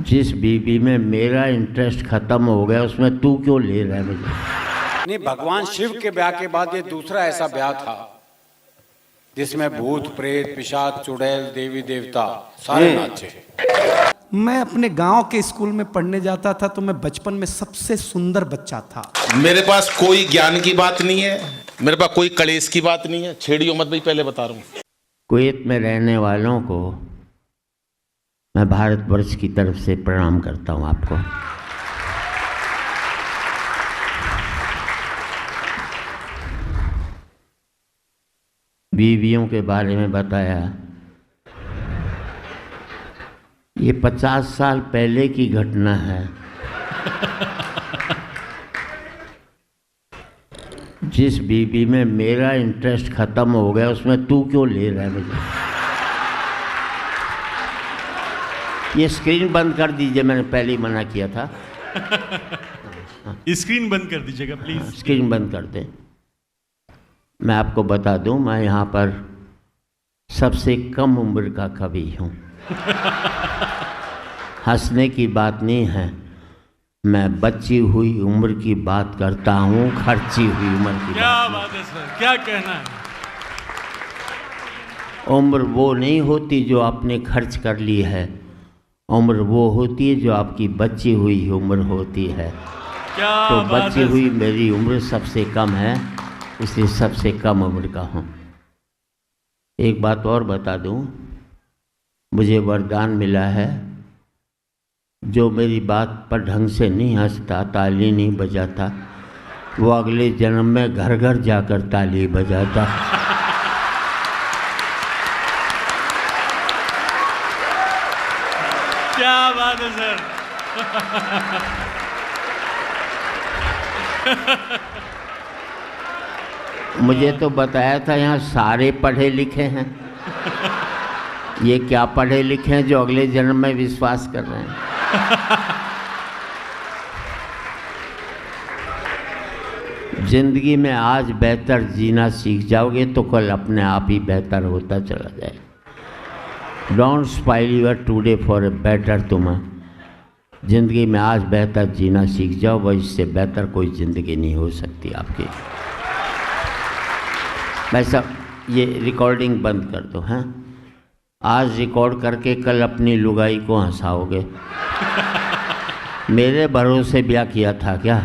जिस बीवी में मेरा इंटरेस्ट खत्म हो गया उसमें तू क्यों ले रहा है मुझे? नहीं, भगवान शिव के ब्याह के बाद ये दूसरा ऐसा ब्याह था जिसमें भूत प्रेत पिशाच चुड़ैल देवी देवता सारे नाचे। मैं अपने गांव के स्कूल में पढ़ने जाता था तो मैं बचपन में सबसे सुंदर बच्चा था। मेरे पास कोई ज्ञान की बात नहीं है, मेरे पास कोई कलेश की बात नहीं है। छेड़ियो मत भाई, पहले बता रहा हूँ। कुवैत में रहने वालों को मैं भारतवर्ष की तरफ से प्रणाम करता हूँ आपको। बीवियों के बारे में बताया, ये 50 साल पहले की घटना है। जिस बीवी में मेरा इंटरेस्ट खत्म हो गया उसमें तू क्यों ले रहा है मुझे? ये स्क्रीन बंद कर दीजिए, मैंने पहले ही मना किया था। स्क्रीन बंद कर दीजिएगा प्लीज। स्क्रीन बंद कर दें। मैं आपको बता दूं, मैं यहाँ पर सबसे कम उम्र का कवि हूँ। हंसने की बात नहीं है, मैं बची हुई उम्र की बात करता हूँ, खर्ची हुई उम्र की। क्या बात है सर, क्या कहना है। उम्र वो नहीं होती जो आपने खर्च कर ली है, उम्र वो होती है जो आपकी बची हुई उम्र होती है। क्या तो बात बची है हुई मेरी उम्र सबसे कम है, इसलिए सबसे कम उम्र का हूँ। एक बात और बता दूँ, मुझे वरदान मिला है, जो मेरी बात पर ढंग से नहीं हंसता, ताली नहीं बजाता, वो अगले जन्म में घर घर जाकर ताली बजाता। क्या बात है सर। मुझे तो बताया था यहाँ सारे पढ़े लिखे हैं, ये क्या पढ़े लिखे हैं जो अगले जन्म में विश्वास कर रहे हैं। जिंदगी में आज बेहतर जीना सीख जाओगे तो कल अपने आप ही बेहतर होता चला जाएगा। Don't स्पाइल your today for a better tomorrow. जिंदगी में आज बेहतर जीना सीख जाओ, वह इससे बेहतर कोई ज़िंदगी नहीं हो सकती आपकी। वैसा ये रिकॉर्डिंग बंद कर दो, हैं? आज रिकॉर्ड करके कल अपनी लुगाई को हंसाओगे। मेरे भरोसे ब्याह किया था क्या?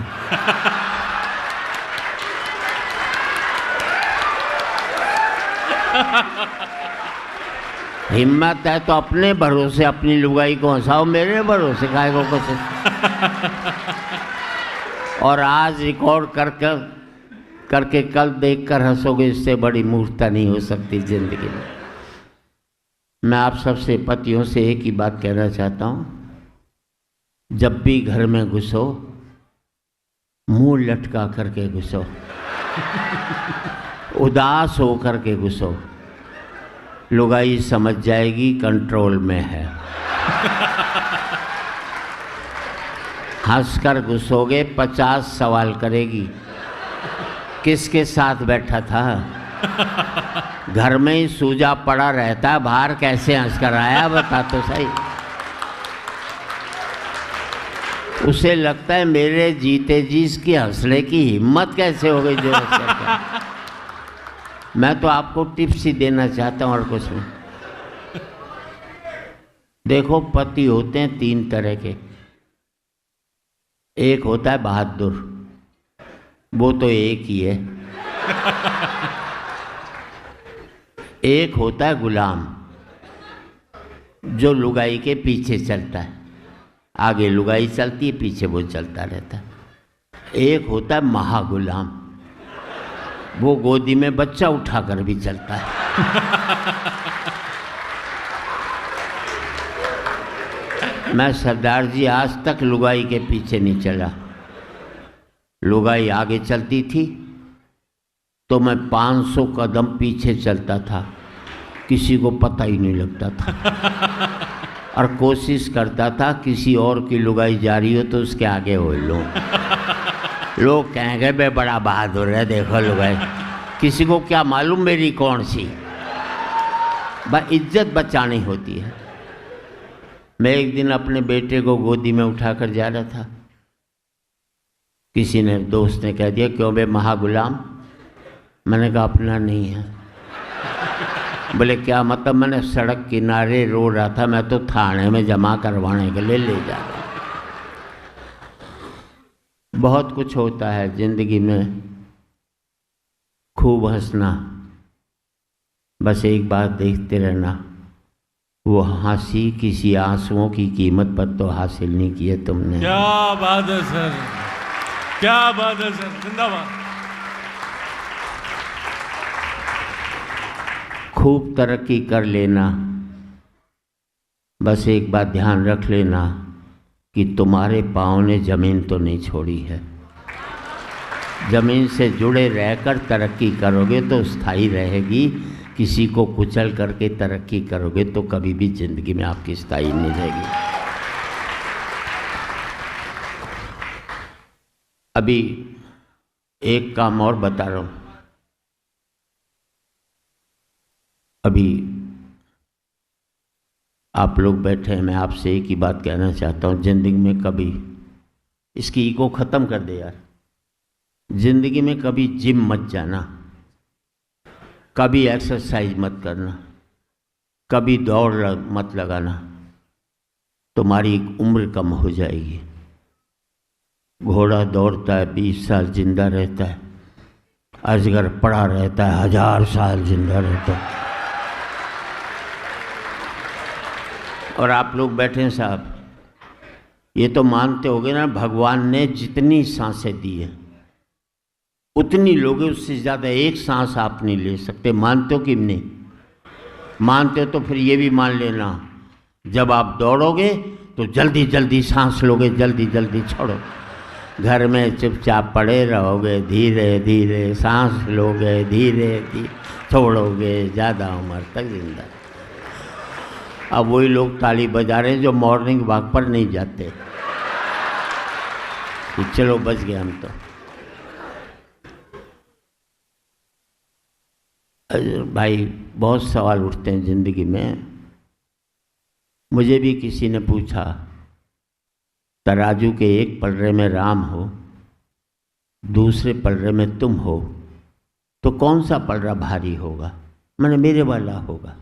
हिम्मत है तो अपने भरोसे अपनी लुगाई को हंसाओ, मेरे भरोसे काहे को कुछ। और आज रिकॉर्ड करके कल देखकर हंसोगे, इससे बड़ी मूर्खता नहीं हो सकती जिंदगी में। मैं आप सबसे पतियों से एक ही बात कहना चाहता हूँ, जब भी घर में घुसो मुंह लटका करके घुसो, उदास हो करके घुसो, लुगाई समझ जाएगी कंट्रोल में है। हंसकर घुसोगे 50 सवाल करेगी, किसके साथ बैठा था, घर में ही सूजा पड़ा रहता, बाहर कैसे हंसकर आया, बता तो सही। उसे लगता है मेरे जीते जी इसकी हंसने की हिम्मत कैसे हो गई जो हंस करके। मैं तो आपको टिप्स ही देना चाहता हूँ और कुछ नहीं। देखो, पति होते हैं 3 तरह के। एक होता है बहादुर, वो तो एक ही है। एक होता है गुलाम, जो लुगाई के पीछे चलता है, आगे लुगाई चलती है, पीछे वो चलता रहता है। एक होता है महागुलाम, वो गोदी में बच्चा उठाकर भी चलता है। मैं सरदार जी आज तक लुगाई के पीछे नहीं चला। लुगाई आगे चलती थी तो मैं 500 कदम पीछे चलता था, किसी को पता ही नहीं लगता था। और कोशिश करता था किसी और की लुगाई जा रही हो तो उसके आगे हो लो। लोग कहेंगे बे बड़ा बहादुर है, देखो लुगाई। किसी को क्या मालूम मेरी कौन सी। बस इज्जत बचानी होती है। मैं एक दिन अपने बेटे को गोदी में उठाकर जा रहा था, किसी ने दोस्त ने कह दिया क्यों बे महागुलाम। मैंने कहा अपना नहीं है। बोले क्या मतलब? मैंने सड़क किनारे रो रहा था, मैं तो थाने में जमा करवाने के लिए ले जा रहा। बहुत कुछ होता है जिंदगी में, खूब हंसना, बस एक बात देखते रहना, वो हंसी किसी आंसुओं की कीमत पर तो हासिल नहीं की है तुमने। क्या बात है सर, क्या बात है सर, जिंदाबाद। खूब तरक्की कर लेना, बस एक बात ध्यान रख लेना कि तुम्हारे पाँव ने ज़मीन तो नहीं छोड़ी है। ज़मीन से जुड़े रहकर तरक्की करोगे तो स्थायी रहेगी, किसी को कुचल करके तरक्की करोगे तो कभी भी ज़िंदगी में आपकी स्थायी नहीं रहेगी। अभी एक काम और बता रहा हूँ। अभी आप लोग बैठे हैं, मैं आपसे एक ही बात कहना चाहता हूँ, ज़िंदगी में कभी इसकी ईगो ख़त्म कर दे यार। ज़िंदगी में कभी जिम मत जाना, कभी एक्सरसाइज मत करना, कभी दौड़ मत लगाना, तुम्हारी उम्र कम हो जाएगी। घोड़ा दौड़ता है 20 साल जिंदा रहता है, अजगर पड़ा रहता है 1000 साल जिंदा रहता है। और आप लोग बैठे हैं साहब, ये तो मानते होगे ना भगवान ने जितनी सांसें दी है उतनी लोगे, उससे ज़्यादा एक सांस आप नहीं ले सकते। मानते हो कि नहीं? मानते हो तो फिर ये भी मान लेना, जब आप दौड़ोगे तो जल्दी जल्दी सांस लोगे, जल्दी जल्दी छोड़ो। घर में चुपचाप पड़े रहोगे, धीरे धीरे सांस लोगे, धीरे धीरे छोड़ोगे, ज़्यादा उम्र तक जिंदा। अब वही लोग ताली बजा रहे हैं जो मॉर्निंग वॉक पर नहीं जाते कि चलो बच गए हम तो। भाई बहुत सवाल उठते हैं ज़िंदगी में। मुझे भी किसी ने पूछा तराजू के एक पलड़े में राम हो, दूसरे पलड़े में तुम हो, तो कौन सा पलड़ा भारी होगा? मैंने मेरे वाला होगा।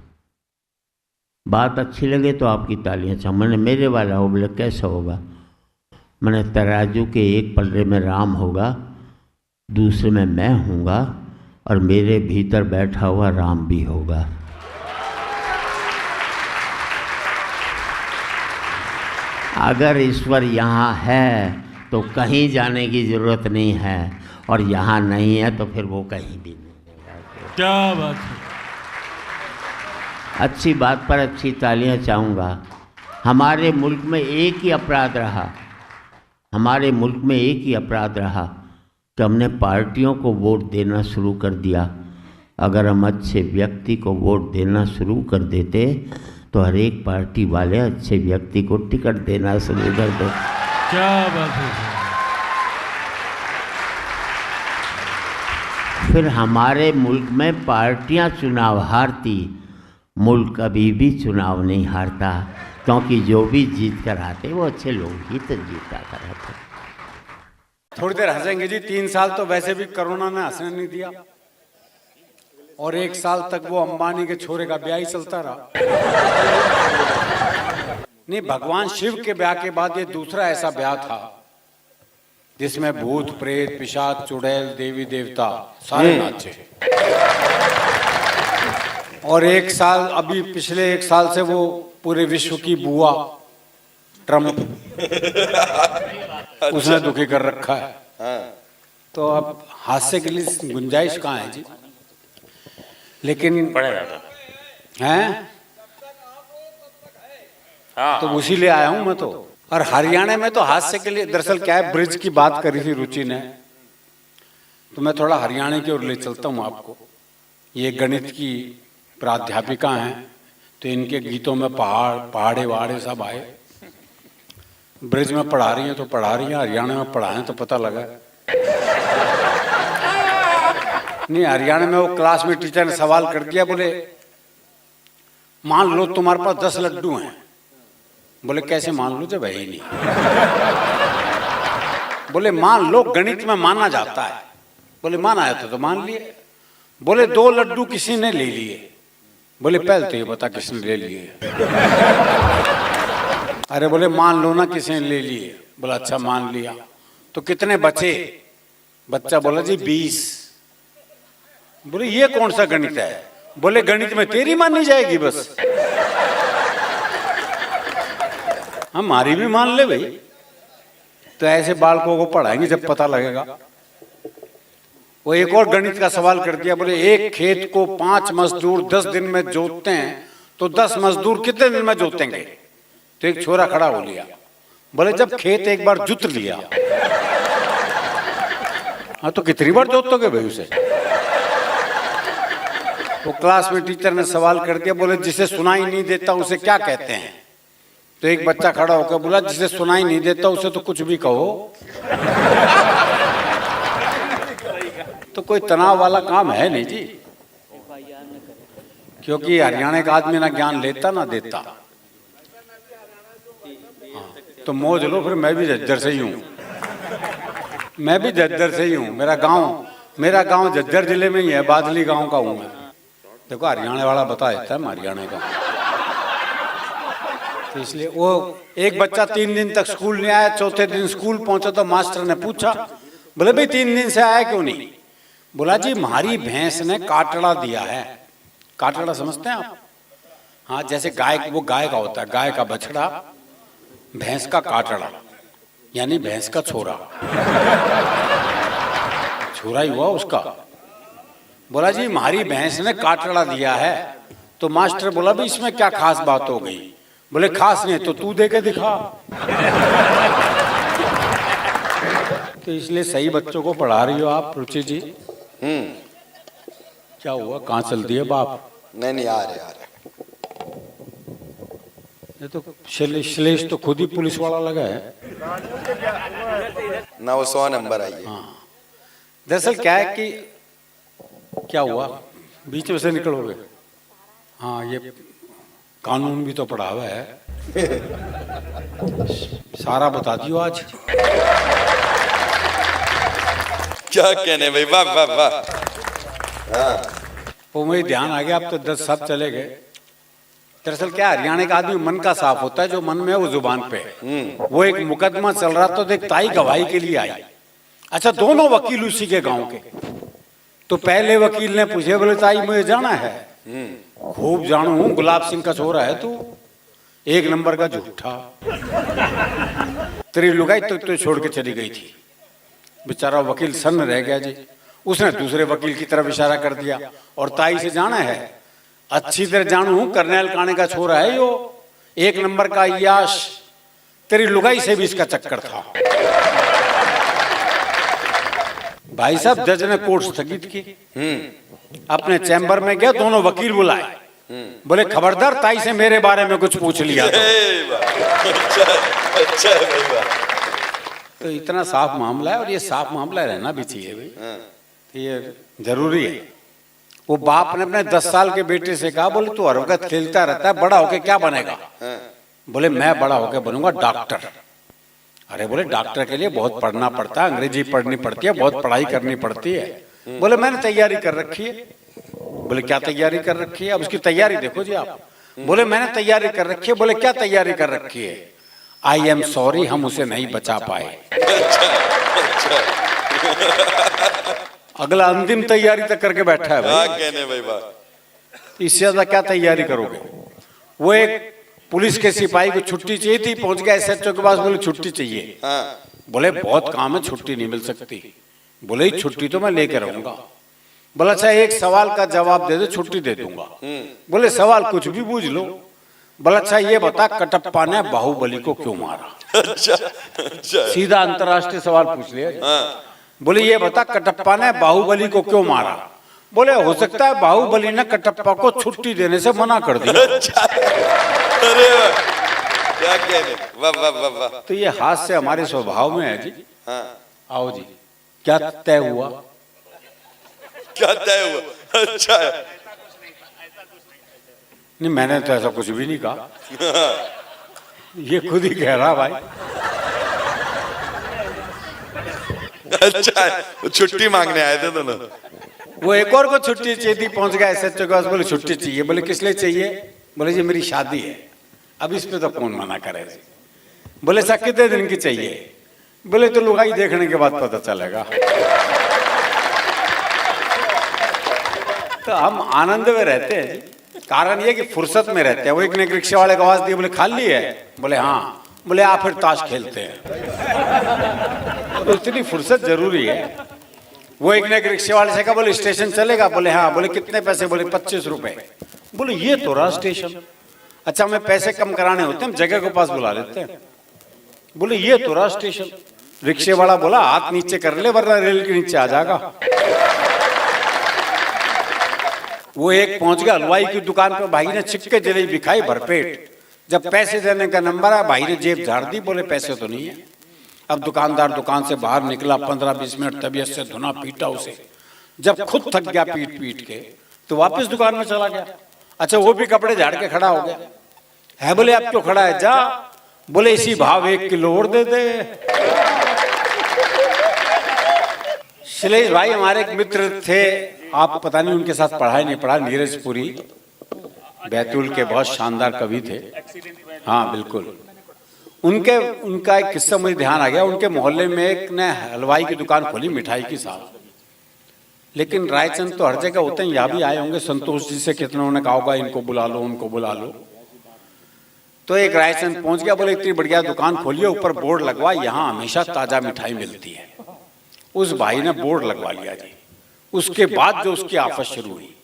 बात अच्छी लगे तो आपकी तालियां चाहो। मैंने मेरे वाला हो, बोले कैसा होगा? मैंने तराजू के एक पलड़े में राम होगा, दूसरे में मैं हूँगा, और मेरे भीतर बैठा हुआ राम भी होगा। अगर ईश्वर यहाँ है तो कहीं जाने की ज़रूरत नहीं है, और यहाँ नहीं है तो फिर वो कहीं भी नहीं है। क्या बात है। अच्छी बात पर अच्छी तालियां चाहूँगा। हमारे मुल्क में एक ही अपराध रहा, हमारे मुल्क में एक ही अपराध रहा कि हमने पार्टियों को वोट देना शुरू कर दिया। अगर हम अच्छे व्यक्ति को वोट देना शुरू कर देते तो हर एक पार्टी वाले अच्छे व्यक्ति को टिकट देना शुरू कर दो। क्या बात है। फिर हमारे मुल्क में पार्टियां चुनाव हारती, मुल्क कभी भी चुनाव नहीं हारता, क्योंकि जो भी जीत कर आते वो अच्छे लोग ही तो जीता कर आते। थोड़ी देर हंसेंगे जी। 3 साल तो वैसे भी कोरोना ने हंसने नहीं दिया, और 1 साल तक वो अंबानी के छोरे का ब्याह ही चलता रहा। नहीं, भगवान शिव के ब्याह के बाद ये दूसरा ऐसा ब्याह था जिसमें भूत प्रेत पिशाच चुड़ैल देवी देवता सारे नाचे। और 1 साल, अभी पिछले 1 साल से वो पूरे विश्व की बुआ ट्रम्प उसने दुखी कर रखा है। तो अब हास्य के लिए गुंजाइश कहाँ है जी? लेकिन हैं तो उसी लिए आया हूं मैं तो। और हरियाणा में तो हास्य के लिए दरअसल क्या है, ब्रिज की बात करी थी रुचि ने, तो मैं थोड़ा हरियाणा की ओर ले चलता हूं आपको। ये गणित की प्राध्यापिका हैं, तो इनके गीतों में पहाड़े वहाड़े सब आए। ब्रिज में पढ़ा रही हैं तो पढ़ा रही हैं, हरियाणा में पढ़ाएं तो पता लगा। नहीं, हरियाणा में वो क्लास में टीचर ने सवाल कर दिया, बोले मान लो तुम्हारे पास 10 लड्डू हैं, बोले कैसे मान लूं जब है ही नहीं। बोले मान लो, गणित में माना जाता है। बोले माना है तो मान लिए। बोले 2 लड्डू किसी ने ले लिए। बोले पहले तो ये बता किसने ले लिए। अरे बोले मान लो ना किसी ने ले लिए। बोला अच्छा मान लिया, तो कितने बचे? बच्चा बोला जी 20। बोले ये कौन सा गणित है? बोले गणित में तेरी मानी जाएगी बस, हमारी भी मान ले भाई। तो ऐसे बालकों को पढ़ाएंगे जब पता लगेगा। वो एक और गणित का सवाल कर दिया। बोले एक खेत को 5 मजदूर 10 दिन में जोतते हैं तो 10 मजदूर कितने दिन में जोतेंगे? तो एक छोरा खड़ा हो लिया। बोले जब खेत एक बार जुत लिया। हाँ तो कितनी बार जोतोगे भाई उसे? वो क्लास में टीचर ने सवाल कर दिया। बोले जिसे सुनाई नहीं देता उसे क्या कहते हैं? तो एक बच्चा खड़ा होकर बोला जिसे सुनाई नहीं देता उसे तो कुछ भी कहो। तो कोई तनाव वाला काम है नहीं जी, क्योंकि हरियाणा का आदमी ना ज्ञान लेता ना देता। हाँ, तो मौज लो फिर। मैं भी झज्जर से ही हूँ, मैं भी झज्जर से ही हूँ। मेरा गांव झज्जर जिले में ही है, बादली गांव का हूँ मैं। देखो हरियाणा वाला बता देता है मैं हरियाणा का। तो इसलिए वो एक बच्चा 3 दिन तक स्कूल नहीं आया। चौथे दिन स्कूल पहुंचा तो मास्टर ने पूछा, बोले भाई 3 दिन से आया क्यों नहीं? बोला जी हमारी भैंस ने काटड़ा दिया है। काटड़ा समझते हैं आप? हाँ, जैसे गाय, वो गाय का होता है, गाय का बछड़ा, भैंस का काटड़ा, यानी भैंस का छोरा। छोरा ही हुआ उसका। बोला जी हमारी भैंस ने काटड़ा दिया है। तो मास्टर बोला भाई इसमें क्या खास बात हो गई? बोले खास नहीं तो तू दे के दिखा। तो इसलिए सही बच्चों को पढ़ा रही हो आप रुचि जी। क्या हुआ, कहाँ चल दिए बाप? नहीं आ रहे ये तो श्लेष तो खुद ही पुलिस वाला लगा है ना, वो 100 नंबर आई है। हाँ, दरअसल क्या है कि क्या हुआ, बीच में से निकलोगे। हाँ, ये कानून भी तो पढ़ा हुआ है। सारा बता दियो आज। क्या कहने भाई, वाह वाह वाह। वो मुझे ध्यान आ गया, अब तो 10 सब चले गए। दरअसल क्या, हरियाणा का आदमी मन का साफ होता है, जो मन में है वो जुबान पे है। वो एक मुकदमा चल रहा था तो एक ताई गवाही के लिए आई। अच्छा, दोनों वकील उसी के गांव के। तो पहले वकील ने पूछे, बोले ताई मुझे जाना है। खूब जानू हूं, गुलाब सिंह का छोरा है तू, 1 नंबर का झूठा। तेरी लुगाई तो छोड़ के चली गई थी। बेचारा वकील सन्न रह गया जी। उसने दूसरे वकील की तरफ इशारा कर दिया और ताई से जाना है। अच्छी तरह जानू हूं, करनैल काने का छोरा है यो, 1 नंबर का याश। तेरी लुगाई से भी इसका चक्कर था। भाई साहब, जज ने कोर्ट स्थगित की। अपने चैम्बर में गया, दोनों वकील बुलाए। बोले खबरदार ताई से मेरे बारे में कुछ पूछ लिया अच्छा तो इतना साफ मामला है, और ये साफ मामला रहना भी चाहिए भाई, ये जरूरी है। वो बाप ने अपने 10 साल के बेटे से कहा, बोले तू हर वक्त खेलता रहता है, बड़ा होके क्या बनेगा? बोले मैं बड़ा होके बनूंगा डॉक्टर। अरे बोले डॉक्टर के लिए बहुत पढ़ना पड़ता है, अंग्रेजी पढ़नी पड़ती है, बहुत पढ़ाई करनी पड़ती है। बोले मैंने तैयारी कर रखी है। बोले क्या तैयारी कर रखी है? अब उसकी तैयारी देखो जी आप। बोले मैंने तैयारी कर रखी है। बोले क्या तैयारी कर रखी है? आई एम सॉरी, हम उसे नहीं बचा पाए। अगला अंतिम तैयारी तक करके बैठा है भाई। कहने भाई, इससे ज्यादा क्या तैयारी करोगे? वो एक पुलिस के सिपाही को छुट्टी चाहिए थी, पहुंच गया एसएचओ के पास, बोले छुट्टी चाहिए। बोले बहुत काम है, छुट्टी नहीं मिल सकती। बोले छुट्टी तो मैं लेके रहूंगा। बोला अच्छा एक सवाल का जवाब दे दो, छुट्टी दे दूंगा। बोले सवाल कुछ भी पूछ लो। बोला अच्छा ये बता, कटप्पा ने बाहुबली को क्यों मारा? अच्छा सीधा अंतरराष्ट्रीय सवाल पूछ लिया। बोले ये बता, कटप्पा ने बाहुबली को क्यों मारा? बोले हो सकता है बाहुबली ने कटप्पा को छुट्टी देने से मना कर दिया। अरे क्या कहने, वाह वाह वाह वाह। तो ये हास्य हमारे स्वभाव में है जी। आओ जी, क्या तय हुआ? क्या तय हुआ? अच्छा नहीं, मैंने तो ऐसा कुछ भी नहीं कहा। ये खुद ही कह रहा भाई। अच्छा है, वो छुट्टी मांगने आए थे दोनों। वो एक और को छुट्टी चाहिए थी, पहुंच गया एसएचओ के पास, बोले छुट्टी चाहिए। बोले किस लिए चाहिए? बोले जी मेरी शादी है। अब इस पे तो कौन मना करे। बोले सर कितने दिन की चाहिए? बोले तो लुगाई देखने के बाद पता चलेगा। तो हम आनंद में रहते हैं जी, कारण ये कि फुर्सत में रहते हैं। वो एक ने रिक्शे वाले को आवाज दी, बोले खाली है? बोले हाँ। बोले आप फिर ताश खेलते हैं। तो इतनी फुर्सत जरूरी है। वो एक ने रिक्शे वाले से कहा, बोले स्टेशन चलेगा? बोले हाँ। बोले कितने पैसे? बोले 25 रुपए। बोले ये तो रहा स्टेशन। अच्छा हमें पैसे कम कराने होते हैं, हम जगह के पास बुला लेते हैं। बोले ये तो रहा स्टेशन। रिक्शे वाला बोला हाथ नीचे कर ले वरना रेल के नीचे आ जाएगा। वो एक पहुंच गया हलवाई की दुकान पे, भाई ने छिक्के जलेबी खाई भरपेट। जब पैसे देने का नंबर आया, भाई ने जेब झाड़ दी, बोले पैसे तो नहीं है। अब दुकानदार दुकान से बाहर निकला, 15-20 मिनट तबीयत से धुना पीटा उसे। जब खुद थक गया पीट पीट के, तो वापस दुकान में चला गया। अच्छा वो भी कपड़े झाड़ के खड़ा हो गया है। बोले अब क्यों खड़ा है? जा। बोले इसी भाव 1 किलो और दे दे। शैलेश भाई हमारे एक मित्र थे, आप पता नहीं उनके साथ पढ़ा नहीं पढ़ा, नीरज पुरी, बैतूल के बहुत शानदार कवि थे। हाँ बिल्कुल। उनका एक किस्सा मुझे ध्यान आ गया। उनके मोहल्ले में एक ने हलवाई की दुकान खोली, मिठाई की साहब। लेकिन रायचंद तो हर जगह होते हैं, यहाँ भी आए होंगे। संतोष जी से कितनों ने कहा होगा इनको बुला लो, उनको बुला लो। तो एक रायचंद पहुंच गया, बोले इतनी बढ़िया दुकान खोलिए, ऊपर बोर्ड लगवा, यहाँ हमेशा ताजा मिठाई मिलती है। उस भाई ने बोर्ड लगवा लिया जी। उसके बाद जो उसकी आफत शुरू हुई,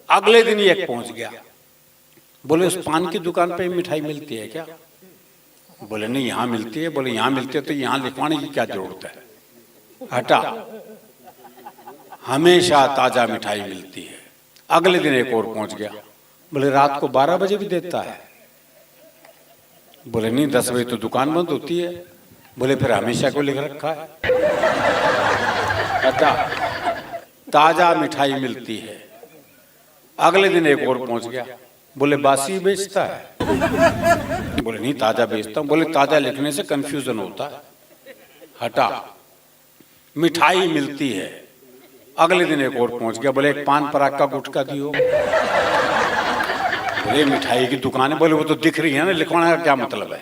अगले दिन ही एक पहुंच गया, बोले उस पान की दुकान पे मिठाई मिलती है क्या? बोले नहीं यहाँ मिलती है। बोले यहाँ मिलती है तो यहाँ लिखवाने की क्या जरूरत है? हटा, हमेशा ताजा मिठाई मिलती है। अगले दिन एक और पहुंच गया, बोले रात को 12 बजे भी देता है? बोले नहीं 10 बजे तो दुकान बंद होती है। बोले फिर हमेशा को लिख रखा है? हटा, ताजा मिठाई मिलती है। अगले दिन एक और पहुंच गया, बोले बासी बेचता है? बोले नहीं ताजा बेचता हूं। बोले ताजा लिखने से कंफ्यूजन होता है। हटा, मिठाई मिलती है। अगले दिन एक और पहुंच गया, बोले एक पान पराग का गुटखा दियो। बोले मिठाई की दुकान है। बोले वो तो दिख रही है ना, लिखवाने का क्या मतलब है?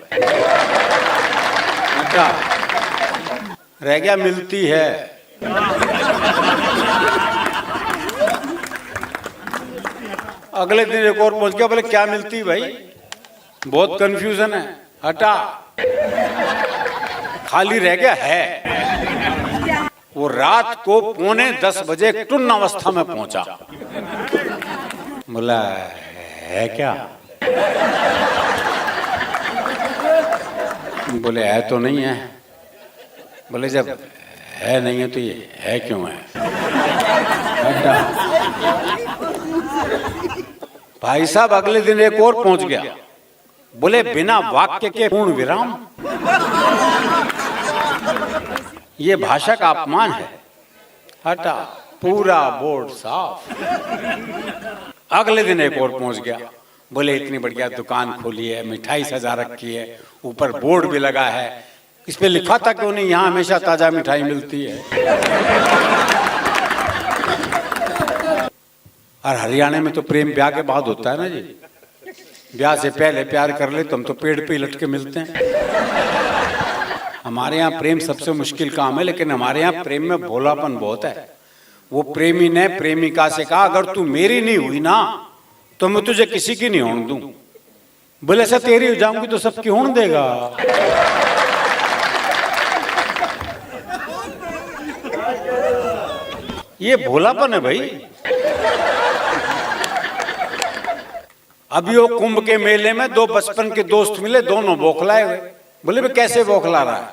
हटा, रह गया मिलती है। अगले दिन एक और पहुंच गया, बोले क्या मिलती भाई? बहुत कंफ्यूजन है। हटा, खाली रह गया है। वो रात को 9:45 बजे टुन्न अवस्था में पहुंचा। बोला है क्या? बोले है तो नहीं है। बोले जब है नहीं है तो ये है क्यों है? भाई साहब अगले दिन एक और पहुंच गया, बोले बिना वाक्य के पूर्ण विराम, ये भाषा का अपमान है। हटा, पूरा बोर्ड साफ। अगले दिन एक और पहुंच गया, बोले इतनी बढ़िया दुकान खोली है, मिठाई सजा रखी है, ऊपर बोर्ड भी लगा है, इस पे लिखा था क्यों नहीं यहाँ हमेशा ताजा मिठाई मिलती है? और हरियाणा में तो प्रेम ब्याह के बाद होता है ना जी। ब्याह से पहले प्यार कर ले तो हम तो पेड़ पे ही लटके मिलते हैं। हमारे यहाँ प्रेम सबसे मुश्किल काम है, लेकिन हमारे यहाँ प्रेम में भोलापन बहुत है। वो प्रेमी ने प्रेमिका से कहा अगर तू मेरी नहीं हुई ना तो मैं तुझे किसी की नहीं होने दूं। बोले ऐसा तेरी हो जाऊंगी तो सबकी होने देगा। ये भोलापन है भाई। अभी वो कुंभ के मेले में दो बचपन के दोस्त मिले, दोनों बौखलाए हुए। बोले मैं कैसे बौखला रहा है?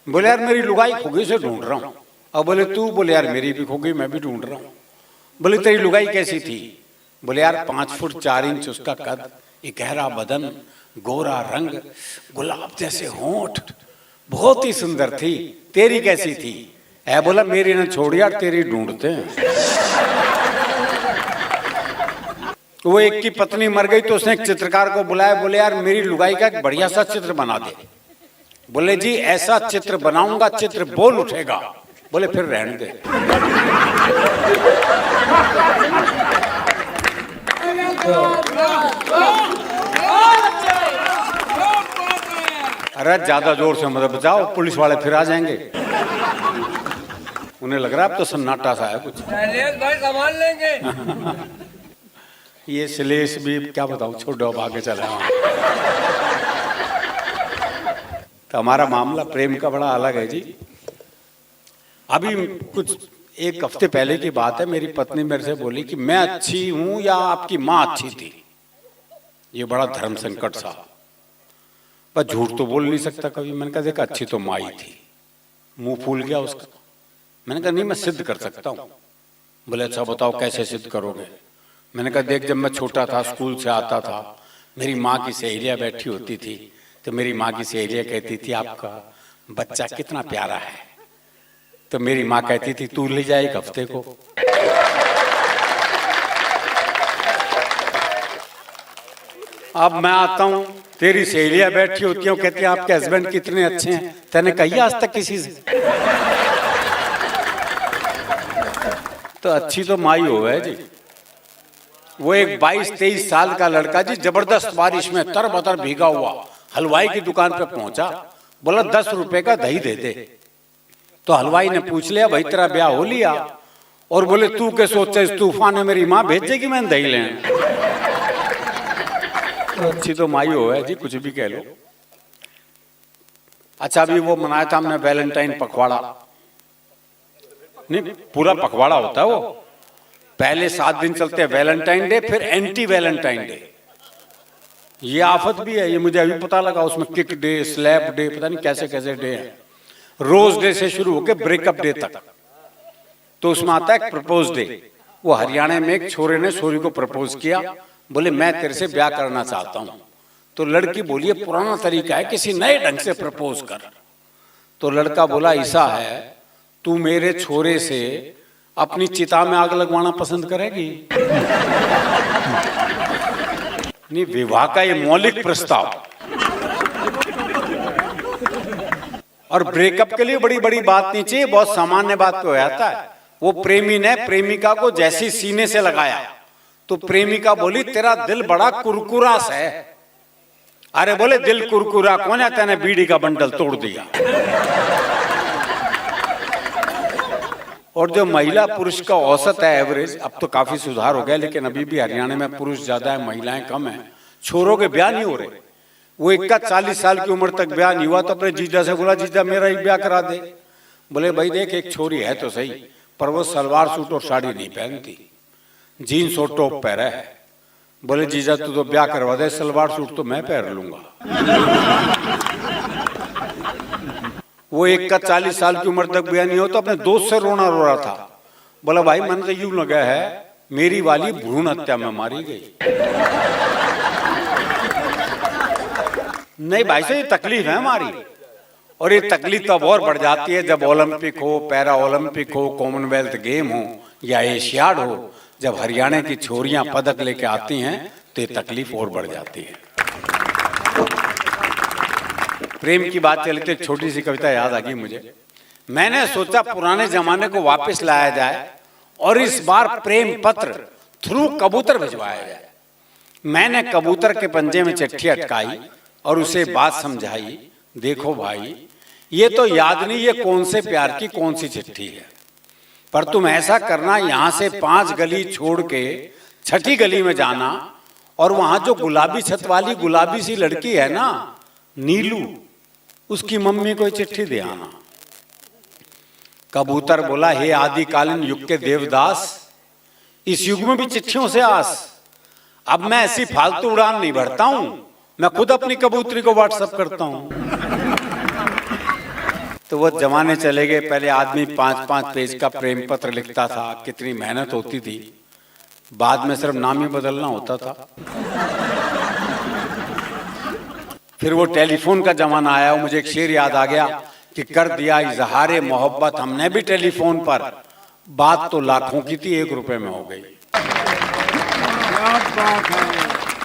बोले यार मेरी लुगाई खो गई, से ढूंढ रहा हूं। अब बोले तू? बोले यार मेरी भी खो गई, मैं भी ढूंढ रहा हूं। बोले तेरी लुगाई कैसी थी? बोले यार 5 फुट 4 इंच उसका कद, गहरा बदन, गोरा रंग, गुलाब जैसे होंठ, बहुत ही सुंदर थी। तेरी कैसी थी? है बोला मेरी ने छोड़ यार, तेरी ढूंढते हैं। वो एक की पत्नी मर गई तो उसने एक चित्रकार को बुलाया, बोले यार मेरी लुगाई का एक बढ़िया सा चित्र बना दे। बोले जी ऐसा चित्र बनाऊंगा चित्र बोल उठेगा। बोले फिर रहने दे। अरे ज्यादा जोर से मत बजाओ, पुलिस वाले फिर आ जाएंगे। उन्हें लग रहा है अब तो सन्नाटा सा है कुछ। भाई संभाल लेंगे। ये श्लेष भी क्या बताऊं, छोड़ो अब आगे चला। तो हमारा मामला प्रेम का बड़ा अलग है जी। अभी कुछ एक हफ्ते पहले की बात है, मेरी पत्नी मेरे से बोली कि मैं अच्छी हूं या आपकी माँ अच्छी थी। ये बड़ा धर्म संकट सा, पर झूठ तो बोल नहीं सकता कभी। मैंने कहा देखा अच्छी तो माँ ही थी। मुंह फूल गया उसका। मैंने कहा नहीं मैं सिद्ध कर सकता हूँ। बोले अच्छा बताओ कैसे सिद्ध करोगे। मैंने कहा देख जब मैं छोटा था स्कूल से आता था, मेरी माँ की सहेलियाँ बैठी होती थी, तो मेरी माँ की सहेलियाँ कहती थी आपका बच्चा कितना प्यारा है। तो मेरी माँ कहती थी तू ले जाए एक हफ्ते को। अब मैं आता हूँ, तेरी सहेलियाँ बैठी होती हैं, कहती हैं आपके हस्बैंड कितने अच्छे हैं। तैने कही आज तक किसी से? तो अच्छी तो माई हो है जी। वो एक 22-23 साल का लड़का जी जबरदस्त बारिश में तरबतर भीगा हुआ हलवाई की दुकान पे पहुंचा। बोला 10 रुपए का दही दे दे। तो हलवाई ने पूछ लिया भाई तेरा ब्याह हो लिया? और बोले तू क्या सोचता इस तूफान में मेरी माँ भेजेगी मैंने दही लेने? तो अच्छी तो माई हो है जी, कुछ भी कह लो। अच्छा अभी वो मनाया था हमने वैलेंटाइन पखवाड़ा। नहीं पूरा पखवाड़ा होता है वो। पहले 7 दिन चलते हैं वैलेंटाइन डे, फिर एंटी वैलेंटाइन डे। ये आफत भी है, ये मुझे अभी पता लगा। उसमें किक डे, स्लैप डे, पता नहीं कैसे कैसे डे हैं। रोज डे से शुरू होकर ब्रेकअप डे तक। तो उसमें आता है प्रपोज डे। वो हरियाणा में एक छोरे ने छोरी को प्रपोज किया, बोले मैं तेरे से ब्याह करना चाहता हूं। तो लड़की बोली पुराना तरीका है, किसी नए ढंग से प्रपोज कर। तो लड़का बोला ऐसा है तू मेरे छोरे से अपनी चिता में आग लगवाना पसंद करेगी? नहीं, विवाह का ये मौलिक प्रस्ताव। और ब्रेकअप के लिए बड़ी बड़ी बात नहीं चाहिए, बहुत सामान्य बात को आता है। वो प्रेमी ने प्रेमिका को जैसी सीने से लगाया तो प्रेमिका बोली तेरा दिल बड़ा कुरकुरा सा है। अरे बोले दिल कुरकुरा कौन है, तेने बीड़ी का बंडल तोड़ दिया। और जो महिला पुरुष का औसत है एवरेज, अब तो काफी सुधार हो गया, लेकिन अभी भी हरियाणा में पुरुष ज्यादा है महिलाएं कम है। छोरों के ब्याह नहीं हो रहे। वो एक का 40 साल की उम्र तक ब्याह नहीं हुआ तो अपने जीजा से बोला जीजा मेरा ही ब्याह करा दे। बोले भाई देख एक छोरी है तो सही, पर वो सलवार सूट और साड़ी नहीं पहनती, जीन्स और टॉप पहना है। बोले जीजा तू तो ब्याह करवा दे, सलवार सूट तो मैं पहन लूंगा। वो एक का 40 साल की उम्र तक ब्याह नहीं हो तो अपने दोस्त से रोना रो रहा था। बोला भाई मन तो यूं लगा है मेरी वाली भ्रूण हत्या में मारी गई। नहीं भाई साहब ये तकलीफ है हमारी। और ये तकलीफ तब और बढ़ जाती है जब ओलंपिक हो, पैरा ओलंपिक हो, कॉमनवेल्थ गेम हो या एशियाड हो। जब हरियाणा की छोरियां पदक लेके आती हैं तो ये तकलीफ और बढ़ जाती है। प्रेम की बात चलते एक छोटी सी कविता याद आ गई मुझे। मैंने सोचा पुराने जमाने को वापस लाया जाए और इस बार प्रेम पत्र थ्रू कबूतर भिजवाया जाए। मैंने कबूतर के पंजे में चिट्ठी अटकाई और उसे बात समझाई, देखो भाई ये तो याद नहीं ये कौन से प्यार की कौन सी चिट्ठी है, पर तुम ऐसा करना यहाँ से 5 गली छोड़ के 6ठी गली में जाना और वहां जो गुलाबी छत वाली गुलाबी सी लड़की है ना नीलू, उसकी मम्मी को चिट्ठी दे आना। कबूतर बोला हे आदिकालीन युग के देवदास, इस युग में भी चिट्ठियों से आस। अब मैं ऐसी फालतू उड़ान नहीं भरता हूं, मैं खुद अपनी कबूतरी को व्हाट्सएप करता हूं। तो वो जमाने चले गए, पहले आदमी 5-5 पेज का प्रेम पत्र लिखता था, कितनी मेहनत होती थी। बाद में सिर्फ नाम ही बदलना होता था। फिर वो टेलीफोन का जमाना आया। मुझे एक शेर याद आ गया कि कर दिया इजहारे मोहब्बत हमने भी टेलीफोन पर, बात तो लाखों की थी 1 रुपए में हो गई।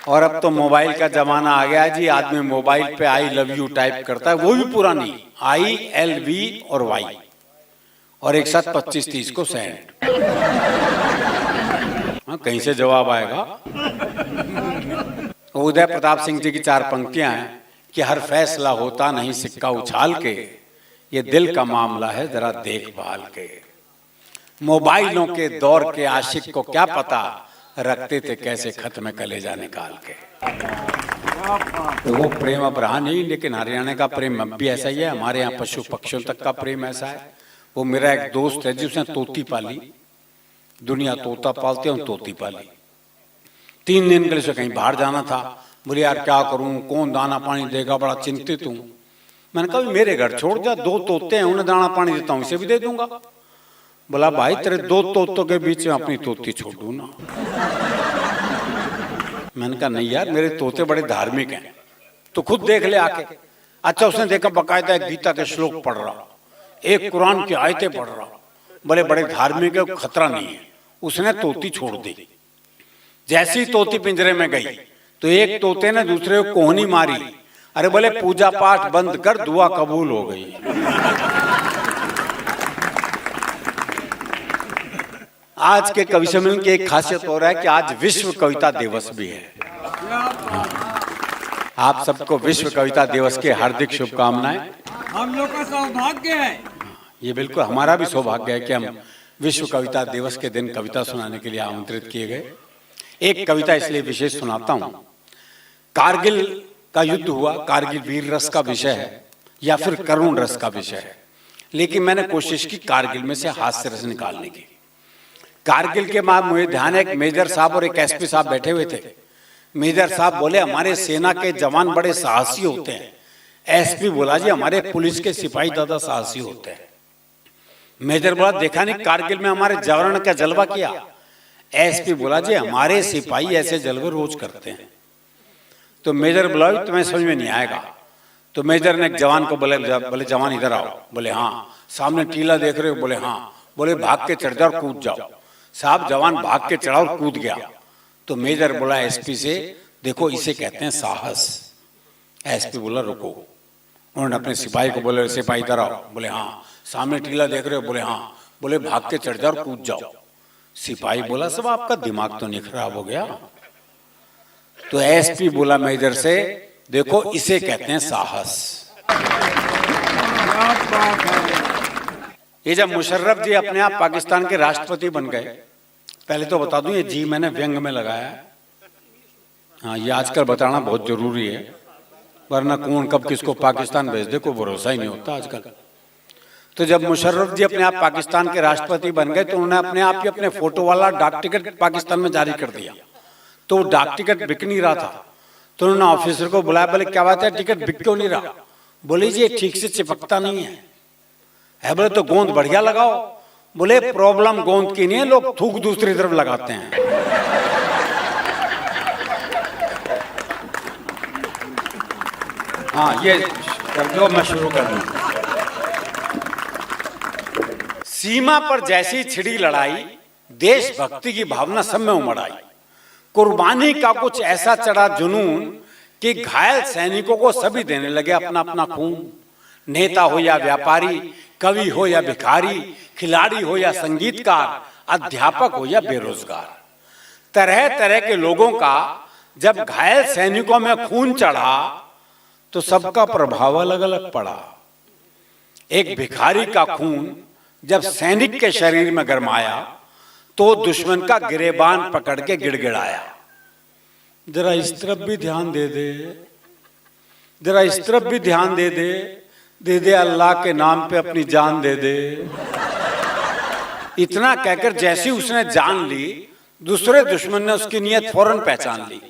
और अब तो मोबाइल का जमाना आ गया है जी, आदमी मोबाइल पे आई लव यू टाइप करता है, वो भी पूरा नहीं, ILV और Y और एक साथ 25-30 को सेंड। हाँ, कहीं से जवाब आएगा। उदय प्रताप सिंह जी की 4 पंक्तियां हैं कि हर फैसला होता नहीं सिक्का उछाल के, ये दिल का मामला है जरा देखभाल के। मोबाइलों के दौर के आशिक को क्या पता, रखते थे कैसे खत में कलेजा निकाल के। तो वो प्रेम अब रहा नहीं, लेकिन हरियाणा का प्रेम अब भी ऐसा ही है। हमारे यहाँ पशु पक्षियों तक का प्रेम ऐसा है। वो मेरा एक दोस्त है जिसने तोती पाली, दुनिया तोता पालते हैं, तोती पाली। 3 दिन के लिए उसे कहीं बाहर जाना था, बोले यार क्या करूं, कौन दाना पानी देगा, बड़ा चिंतित हूं। मैंने कहा मेरे घर छोड़ जा, 2 तोते हैं, उन्हें दाना पानी देता हूं, इसे भी दे दूंगा। बोला भाई तेरे 2 तोतों के बीच में अपनी तोती छोड़ दूं ना। मैंने कहा नहीं यार, मेरे तोते बड़े धार्मिक हैं, तो खुद देख ले आके। अच्छा, उसने देखा बकायदा एक गीता के श्लोक पढ़ रहा, एक कुरान की आयतें पढ़ रहा, बोले बड़े धार्मिक है, खतरा नहीं है। उसने तोती छोड़ दी। जैसी तोती पिंजरे में गई तो एक तोते ने दूसरे को कोहनी मारी। अरे बोले पूजा पाठ बंद कर, दुआ कबूल हो गई। आज के कवि सम्मेलन की एक खासियत हो रहा है कि आज विश्व कविता दिवस भी है। आप सबको विश्व कविता दिवस की हार्दिक शुभकामनाएं। हम लोग का सौभाग्य है। ये बिल्कुल हमारा भी सौभाग्य है कि हम विश्व कविता दिवस के दिन कविता सुनाने के लिए आमंत्रित किए गए। एक कविता इसलिए विशेष सुनाता हूं। कारगिल का युद्ध हुआ, कारगिल वीर रस का विषय है या फिर करुण रस का विषय है, लेकिन मैंने कोशिश की कारगिल में से हास्य रस निकालने की। कारगिल के बाद मुझे ध्यान है एक मेजर साहब और एक SP साहब बैठे हुए थे। मेजर साहब बोले हमारे सेना के जवान बड़े साहसी होते हैं। SP बोला जी हमारे पुलिस के सिपाही ज्यादा साहसी होते हैं। मेजर बोला देखा नहीं कारगिल में हमारे जवानों ने क्या जलवा किया। SP बोला जी हमारे सिपाही ऐसे जलवे रोज करते हैं। तो मेजर बोला तुम्हें समझ में नहीं आएगा। तो मेजर ने एक जवान को बोले जवान इधर आओ। बोले हाँ। सामने टीला देख रहे हो? बोले हाँ। बोले भाग के चढ़ जाओ और कूद जाओ। साहब जवान भाग के चढ़ा और कूद गया। तो मेजर बोला SP से देखो इसे कहते हैं साहस। SP बोला रुको। उन्होंने अपने सिपाही को बोले सिपाही इधर आओ। बोले हाँ। सामने टीला देख रहे हो? बोले हाँ। बोले भाग के चढ़ जाओ और कूद जाओ। सिपाही बोला सब आपका दिमाग तो नहीं खराब हो गया? तो SP बोला मेजर से देखो इसे कहते हैं साहस। ये जब मुशर्रफ जी अपने आप पाकिस्तान के राष्ट्रपति बन गए, पहले तो बता दूं ये जी मैंने व्यंग में लगाया है। हाँ, ये आजकल बताना बहुत जरूरी है, वरना कौन कब किसको पाकिस्तान भेज दे कोई भरोसा ही नहीं होता आजकल। तो जब मुशर्रफ जी अपने आप पाकिस्तान के राष्ट्रपति बन गए तो उन्होंने अपने आप ही अपने फोटो वाला डाक टिकट पाकिस्तान में जारी कर दिया। तो डाक टिकट बिक नहीं रहा था। तो उन्होंने ऑफिसर को बुलाया, बोले क्या बात है टिकट बिक क्यों नहीं रहा? बोले जी ठीक से चिपकता नहीं है। बोले तो गोंद बढ़िया लगाओ। बोले प्रॉब्लम गोंद की नहीं है, लोग थूक दूसरी तरफ लगाते हैं। हाँ ये कर दो, मैं शुरू कर दूं। सीमा पर जैसी छिड़ी लड़ाई, देशभक्ति की भावना सब में उमड़ आई। कुर्बानी का कुछ ऐसा चढ़ा जुनून कि घायल सैनिकों को सभी देने लगे अपना अपना खून। नेता हो या व्यापारी, कवि हो या भिखारी, खिलाड़ी हो या संगीतकार, अध्यापक हो या बेरोजगार, तरह तरह के लोगों का जब घायल सैनिकों में खून चढ़ा तो सबका प्रभाव अलग अलग पड़ा। एक भिखारी का खून जब सैनिक के शरीर में गरमाया तो दुश्मन का गिरेबान पकड़ के गिड़गिड़ाया। जरा इस तरफ भी ध्यान दे दे, जरा इस तरफ भी ध्यान दे दे, दे दे अल्लाह के नाम पे अपनी जान दे दे। इतना कहकर जैसी उसने जान ली, दूसरे दुश्मन ने उसकी नीयत फौरन पहचान ली।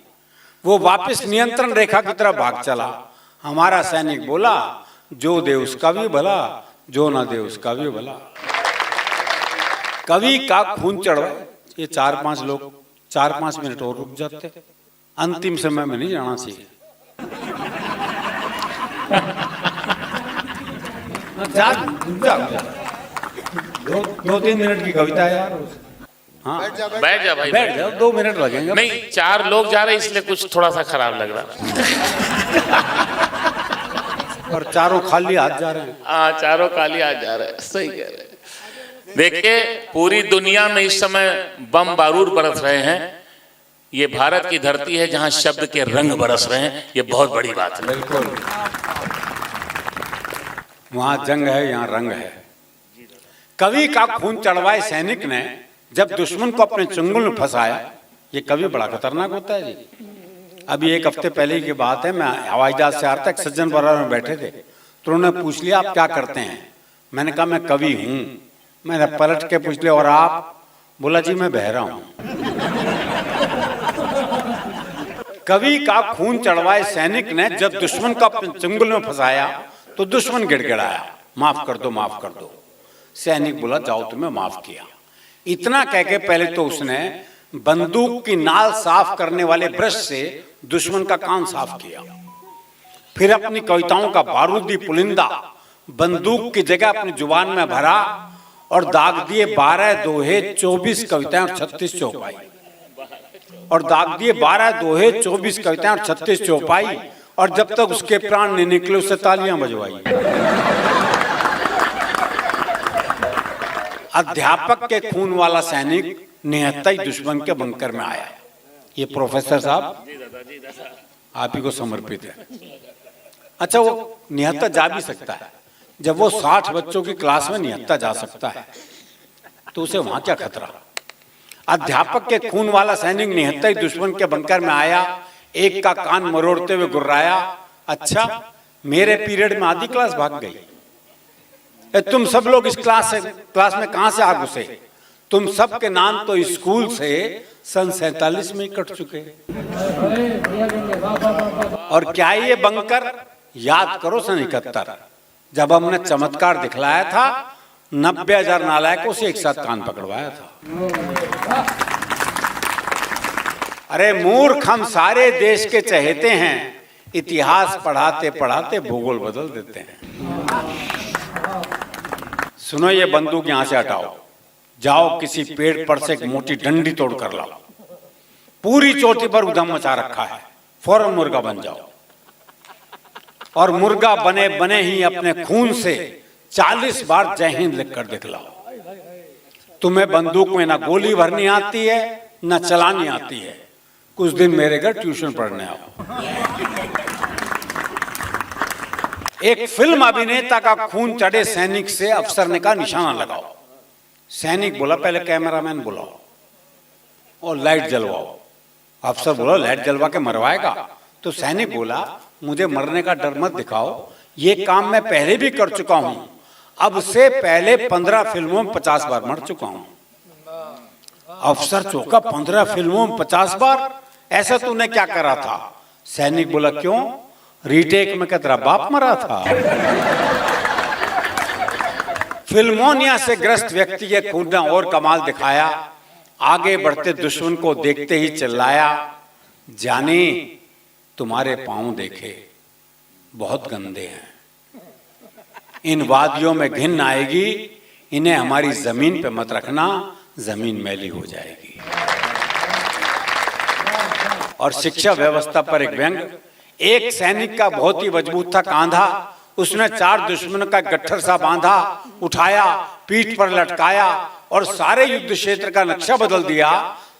वो वापस नियंत्रण रेखा की तरफ भाग चला। हमारा सैनिक बोला जो दे उसका भी भला, जो ना दे उसका भी भला। कवि का खून चढ़ा। ये 4-5 लोग 4-5 मिनट और रुक जाते, अंतिम समय में नहीं जाना चाहिए। दो 3 मिनट की कविता है यार। हाँ बैठ जा भाई, बैठ जाओ, 2 मिनट लगेंगे। नहीं 4 लोग जा रहे हैं इसलिए कुछ थोड़ा सा खराब लग रहा। और चारों खाली हाथ जा रहे हैं। हाँ, चारों खाली हाथ जा रहे हैं, सही कह रहे हैं। देखिए पूरी दुनिया में इस समय बम बारूद बरस रहे हैं, ये भारत की धरती है जहां शब्द के रंग बरस रहे हैं, ये बहुत बड़ी बात है। बिल्कुल, वहां जंग है, यहाँ रंग है। कवि का खून चढ़वाए सैनिक ने जब दुश्मन को अपने चंगुल में फंसाया, ये कवि बड़ा खतरनाक होता है जी। अभी 1 हफ्ते पहले की बात है, मैं हवाई जहाज से आ रहा था, एक सज्जन बराबर में बैठे थे, तो उन्होंने पूछ लिया आप क्या करते हैं? मैंने कहा मैं कवि हूं। मैंने पलट के पूछ लिया और आप? बोला जी मैं बहरा हूं। कवि का खून चढ़वाए सैनिक ने जब दुश्मन को अपने चंगुल में फंसाया तो दुश्मन गिड़गिड़ाया, माफ कर दो, माफ कर दो। सैनिक बोला जाओ तुम्हें माफ किया। इतना कह के पहले तो उसने बंदूक की नाल साफ करने वाले ब्रश से दुश्मन का कान साफ किया, फिर अपनी कविताओं का बारूदी पुलिंदा बंदूक की जगह अपनी जुबान में भरा और दाग दिए 12 दोहे 24 कविताएं और 36 चौपाई, और दाग दिए 12 दोहे 24 कविताएं और 36 चौपाई, और जब तक उसके प्राण नहीं निकले उससे तालियां बजवाई। अध्यापक के खून वाला सैनिक निहत्ता ही दुश्मन के बंकर में आया। ये प्रोफेसर साहब आप ही को समर्पित है। अच्छा, वो निहत्ता जा भी सकता है, जब वो 60 बच्चों की क्लास में निहत्ता जा सकता है तो उसे वहां क्या खतरा? अध्यापक के खून वाला सैनिक निहत्ता ही दुश्मन के बंकर में आया, एक का कान मरोड़ते हुए गुर्राया, अच्छा मेरे पीरियड में आधी क्लास भाग गई। तुम सब लोग इस क्लास में कहां से आ घुसे? तुम सब के नाम तो स्कूल से सन 47 में कट चुके। और क्या ये बंकर? याद करो सन 71 जब हमने चमत्कार दिखलाया था, 90,000 नालायकों से एक साथ कान पकड़वाया था। अरे मूर्ख, हम सारे देश के चहेते हैं, इतिहास पढ़ाते पढ़ाते भूगोल बदल देते हैं। सुनो, ये बंदूक यहां से हटाओ, जाओ किसी पेड़ पर से एक मोटी डंडी तोड़ कर लाओ, पूरी चोटी पर उधम मचा रखा है, फौरन मुर्गा बन जाओ, और मुर्गा बने बने ही अपने खून से 40 बार जय हिंद लिख कर दिखलाओ। तुम्हें बंदूक में ना गोली भरनी आती है ना चलानी आती है, कुछ दिन मेरे घर ट्यूशन पढ़ने आओ। एक फिल्म अभिनेता का खून चढ़े सैनिक से अफसर ने कहा निशाना लगाओ। सैनिक बोला पहले कैमरामैन बुलाओ और लाइट जलवाओ। अफसर बोला लाइट जलवा के मरवाएगा? तो सैनिक बोला मुझे मरने का डर मत दिखाओ, ये काम मैं पहले भी कर चुका हूं, अब से पहले 15 फिल्मों में 50 बार मर चुका हूं। अफसर चौंका, 15 फिल्मों में 50 बार? ऐसा तूने क्या करा था? सैनिक बोला क्यों? रीटेक में क्या तेरा बाप मरा था? फिल्मोनिया से ग्रस्त व्यक्ति के खून ने और कमाल दिखाया, आगे बढ़ते दुश्मन को देखते ही चिल्लाया, जाने तुम्हारे पांव देखे बहुत गंदे हैं, इन वादियों में घिन आएगी, इन्हें हमारी जमीन पे मत रखना, जमीन मैली हो जाएगी। और शिक्षा व्यवस्था पर एक व्यंग। एक सैनिक का बहुत ही मजबूत था कांधा, उसने 4 दुश्मनों का गट्ठर सा बांधा, उठाया, पीठ पर लटकाया और सारे युद्ध क्षेत्र का नक्शा बदल दिया।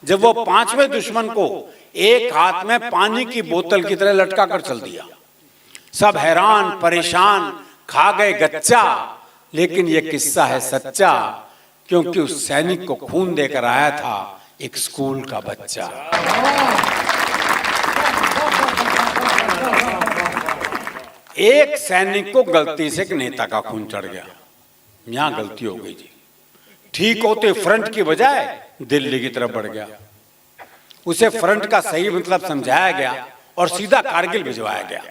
जब वो 5वें दुश्मन को एक हाथ में पानी की बोतल की तरह लटका कर चल दिया, सब हैरान परेशान, खा गए गच्चा। लेकिन ये किस्सा है सच्चा, क्योंकि उस सैनिक को खून देकर आया था एक स्कूल का बच्चा। एक सैनिक को गलती से एक नेता का खून चढ़ गया, यहां गलती हो गई जी, ठीक होते फ्रंट की बजाय दिल्ली की तरफ बढ़ गया। उसे फ्रंट का सही मतलब समझाया गया और सीधा कारगिल भिजवाया गया।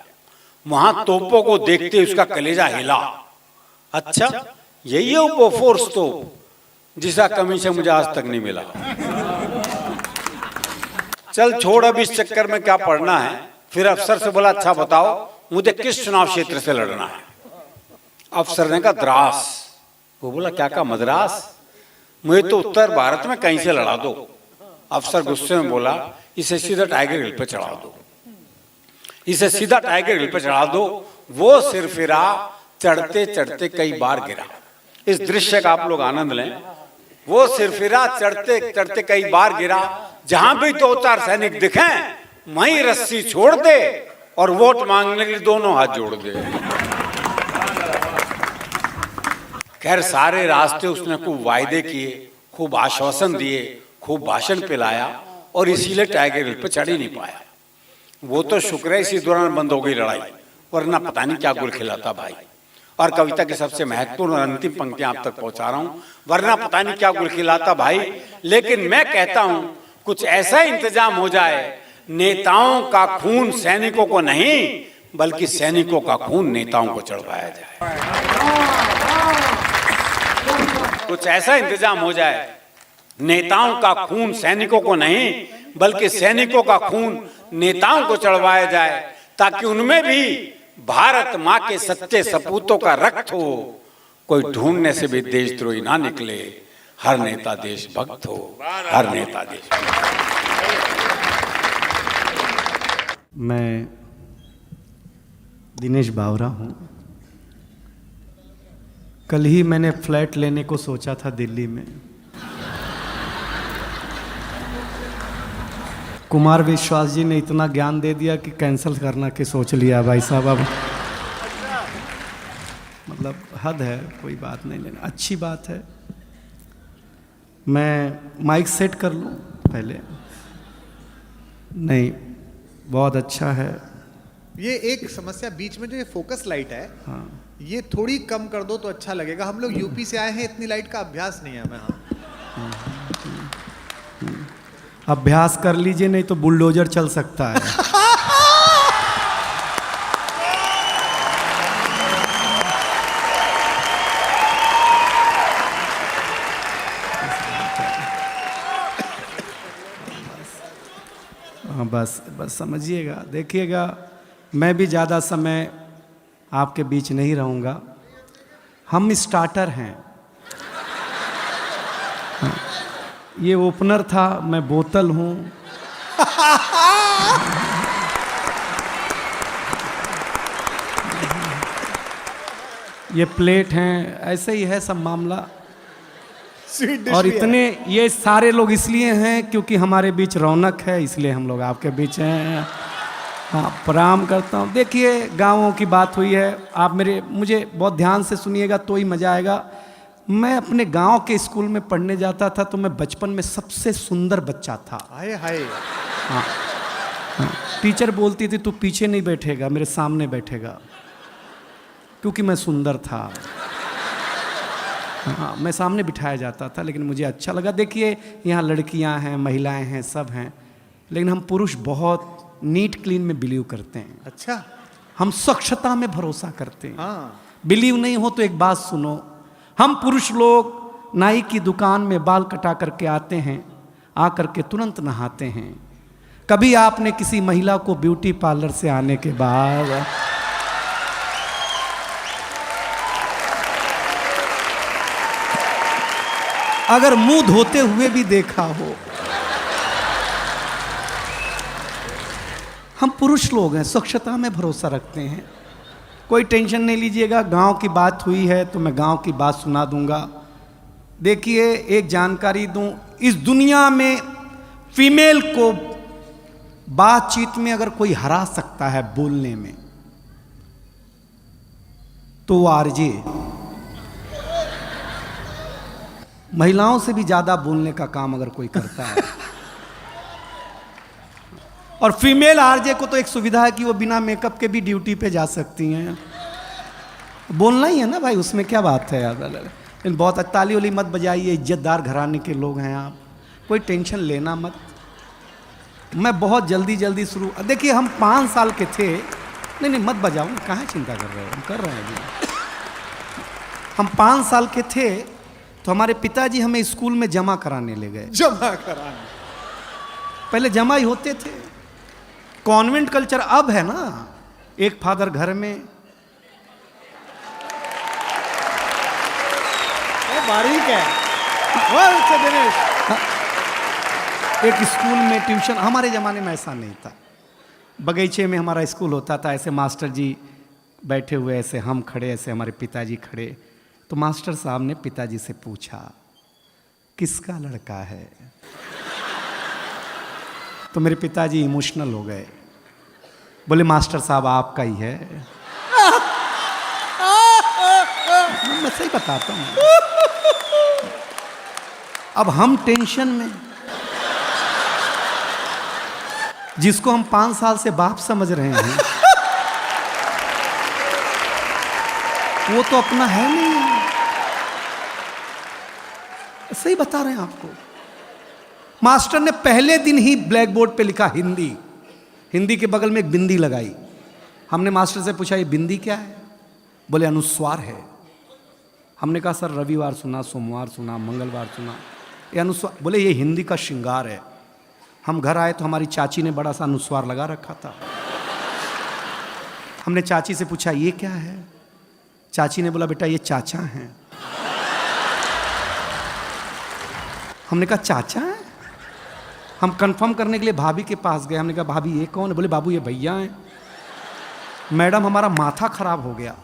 वहां तोपों को देखते ही उसका कलेजा हिला। अच्छा, यही है वो फोर्स तोप जिसका कमी से मुझे आज तक नहीं मिला। चल छोड़, अब इस चक्कर में क्या पढ़ना है। फिर अफसर से बोला अच्छा बताओ मुझे किस चुनाव क्षेत्र से लड़ना है। अफसर ने कहा द्रास। वो बोला क्या कहा? मद्रास? मुझे तो उत्तर भारत में कहीं से लड़ा दो। अफसर गुस्से में बोला, इसे सीधा टाइगर हिल पे चढ़ा दो, इसे सीधा टाइगर हिल पे चढ़ा दो। वो सिरफिरा चढ़ते चढ़ते कई बार गिरा। इस दृश्य का आप लोग आनंद लें। वो सिरफिरा चढ़ते चढ़ते कई बार गिरा, जहां भी दो चार सैनिक दिखें वहीं रस्सी छोड़ दे और वोट मांगने के लिए दोनों हाथ जोड़ दे। खैर सारे रास्ते उसने खूब वायदे किए, खूब आश्वासन दिए, खूब भाषण पिलाया और इसीलिए टाइगर हिल पे चढ़ ही नहीं पाया। वो तो शुक्र है इसी दौरान बंद हो गई लड़ाई, वरना पता नहीं क्या गुल खिलाता भाई। और कविता की सबसे महत्वपूर्ण और अंतिम पंक्तियां आप तक पहुंचा रहा हूं, वरना पता नहीं क्या गुल खिलाता भाई। लेकिन मैं कहता हूं कुछ ऐसा इंतजाम हो जाए, नेताओं का खून सैनिकों को नहीं बल्कि सैनिकों का खून नेताओं को चढ़वाया जाए। कुछ ऐसा इंतजाम हो जाए, नेताओं का खून सैनिकों को नहीं बल्कि सैनिकों का खून नेताओं को चढ़वाया जाए, ताकि उनमें भी भारत माँ के सच्चे सपूतों का रक्त हो। कोई ढूंढने से भी देशद्रोही ना निकले, हर नेता देशभक्त हो, हर नेता देशभक्त। मैं दिनेश बावरा हूँ। कल ही मैंने फ्लैट लेने को सोचा था दिल्ली में। कुमार विश्वास जी ने इतना ज्ञान दे दिया कि कैंसिल करना के सोच लिया भाई साहब। अब मतलब हद है, कोई बात नहीं लेना, अच्छी बात है। मैं माइक सेट कर लूँ पहले? नहीं, बहुत अच्छा है। ये एक समस्या बीच में जो ये फोकस लाइट है, हाँ, ये थोड़ी कम कर दो तो अच्छा लगेगा। हम लोग यूपी से आए हैं, इतनी लाइट का अभ्यास नहीं है हमें। अभ्यास कर लीजिए, नहीं तो बुलडोजर चल सकता है। हाँ, बस समझिएगा, देखिएगा। मैं भी ज़्यादा समय आपके बीच नहीं रहूँगा। हम स्टार्टर हैं। हाँ, ये ओपनर था, मैं बोतल हूँ। ये प्लेट हैं, ऐसे ही है सब मामला। और इतने ये सारे लोग इसलिए हैं क्योंकि हमारे बीच रौनक है, इसलिए हम लोग आपके बीच हैं। हाँ, प्रणाम करता हूँ। देखिए, गाँवों की बात हुई है, आप मुझे बहुत ध्यान से सुनिएगा तो ही मज़ा आएगा। मैं अपने गांव के स्कूल में पढ़ने जाता था तो मैं बचपन में सबसे सुंदर बच्चा था। हाय हाय। हाँ, टीचर बोलती थी तू पीछे नहीं बैठेगा, मेरे सामने बैठेगा, क्योंकि मैं सुंदर था। हाँ, मैं सामने बिठाया जाता था, लेकिन मुझे अच्छा लगा। देखिए, यहाँ लड़कियाँ हैं, महिलाएं हैं, सब हैं, लेकिन हम पुरुष बहुत नीट क्लीन में बिलीव करते हैं। अच्छा, हम स्वच्छता में भरोसा करते हैं। हाँ। बिलीव नहीं हो तो एक बात सुनो, हम पुरुष लोग नाई की दुकान में बाल कटा करके आते हैं, आकर के तुरंत नहाते हैं। कभी आपने किसी महिला को ब्यूटी पार्लर से आने के बाद अगर मुंह धोते हुए भी देखा हो? हम पुरुष लोग हैं, स्वच्छता में भरोसा रखते हैं। कोई टेंशन नहीं लीजिएगा। गांव की बात हुई है तो मैं गांव की बात सुना दूंगा। देखिए, एक जानकारी दूं, इस दुनिया में फीमेल को बातचीत में अगर कोई हरा सकता है बोलने में, तो वो आरजे। महिलाओं से भी ज्यादा बोलने का काम अगर कोई करता है। और फीमेल आरजे को तो एक सुविधा है कि वो बिना मेकअप के भी ड्यूटी पे जा सकती हैं। बोलना ही है ना भाई, उसमें क्या बात है यार। लेकिन बहुत ताली वाली मत बजाइए, इज्जतदार घराने के लोग हैं आप, कोई टेंशन लेना मत। मैं बहुत जल्दी शुरू, देखिए हम 5 साल के थे। नहीं मत बजाओ, कहाँ चिंता कर रहे हो, हम कर रहे हैं अभी। हम 5 साल के थे तो हमारे पिताजी हमें स्कूल में जमा कराने ले गए। जमा कराने? पहले जमा ही होते थे। कॉन्वेंट कल्चर अब है ना, एक फादर घर में। बारीक है। दिनेश। एक स्कूल में ट्यूशन, हमारे ज़माने में ऐसा नहीं था। बगीचे में हमारा स्कूल होता था, ऐसे मास्टर जी बैठे हुए, ऐसे हम खड़े, ऐसे हमारे पिताजी खड़े। तो मास्टर साहब ने पिताजी से पूछा, किसका लड़का है? तो मेरे पिताजी इमोशनल हो गए, बोले मास्टर साहब आपका ही है। मैं सही बताता हूँ। अब हम टेंशन में, जिसको हम 5 साल से बाप समझ रहे हैं, वो तो अपना है नहीं। सही बता रहे हैं आपको। मास्टर ने पहले दिन ही ब्लैक बोर्ड पे लिखा हिंदी, हिंदी के बगल में एक बिंदी लगाई। हमने मास्टर से पूछा ये बिंदी क्या है? बोले अनुस्वार है। हमने कहा सर रविवार सुना, सोमवार सुना, मंगलवार सुना, ये अनुस्वार? बोले ये हिंदी का श्रृंगार है। हम घर आए तो हमारी चाची ने बड़ा सा अनुस्वार लगा रखा था। हमने चाची से पूछा ये क्या है? चाची ने बोला बेटा ये चाचा हैं। हमने कहा चाचा है? हम कंफर्म करने के लिए भाभी के पास गए। हमने कहा भाभी ये कौन है? बोले बाबू ये भैया हैं। मैडम हमारा माथा खराब हो गया।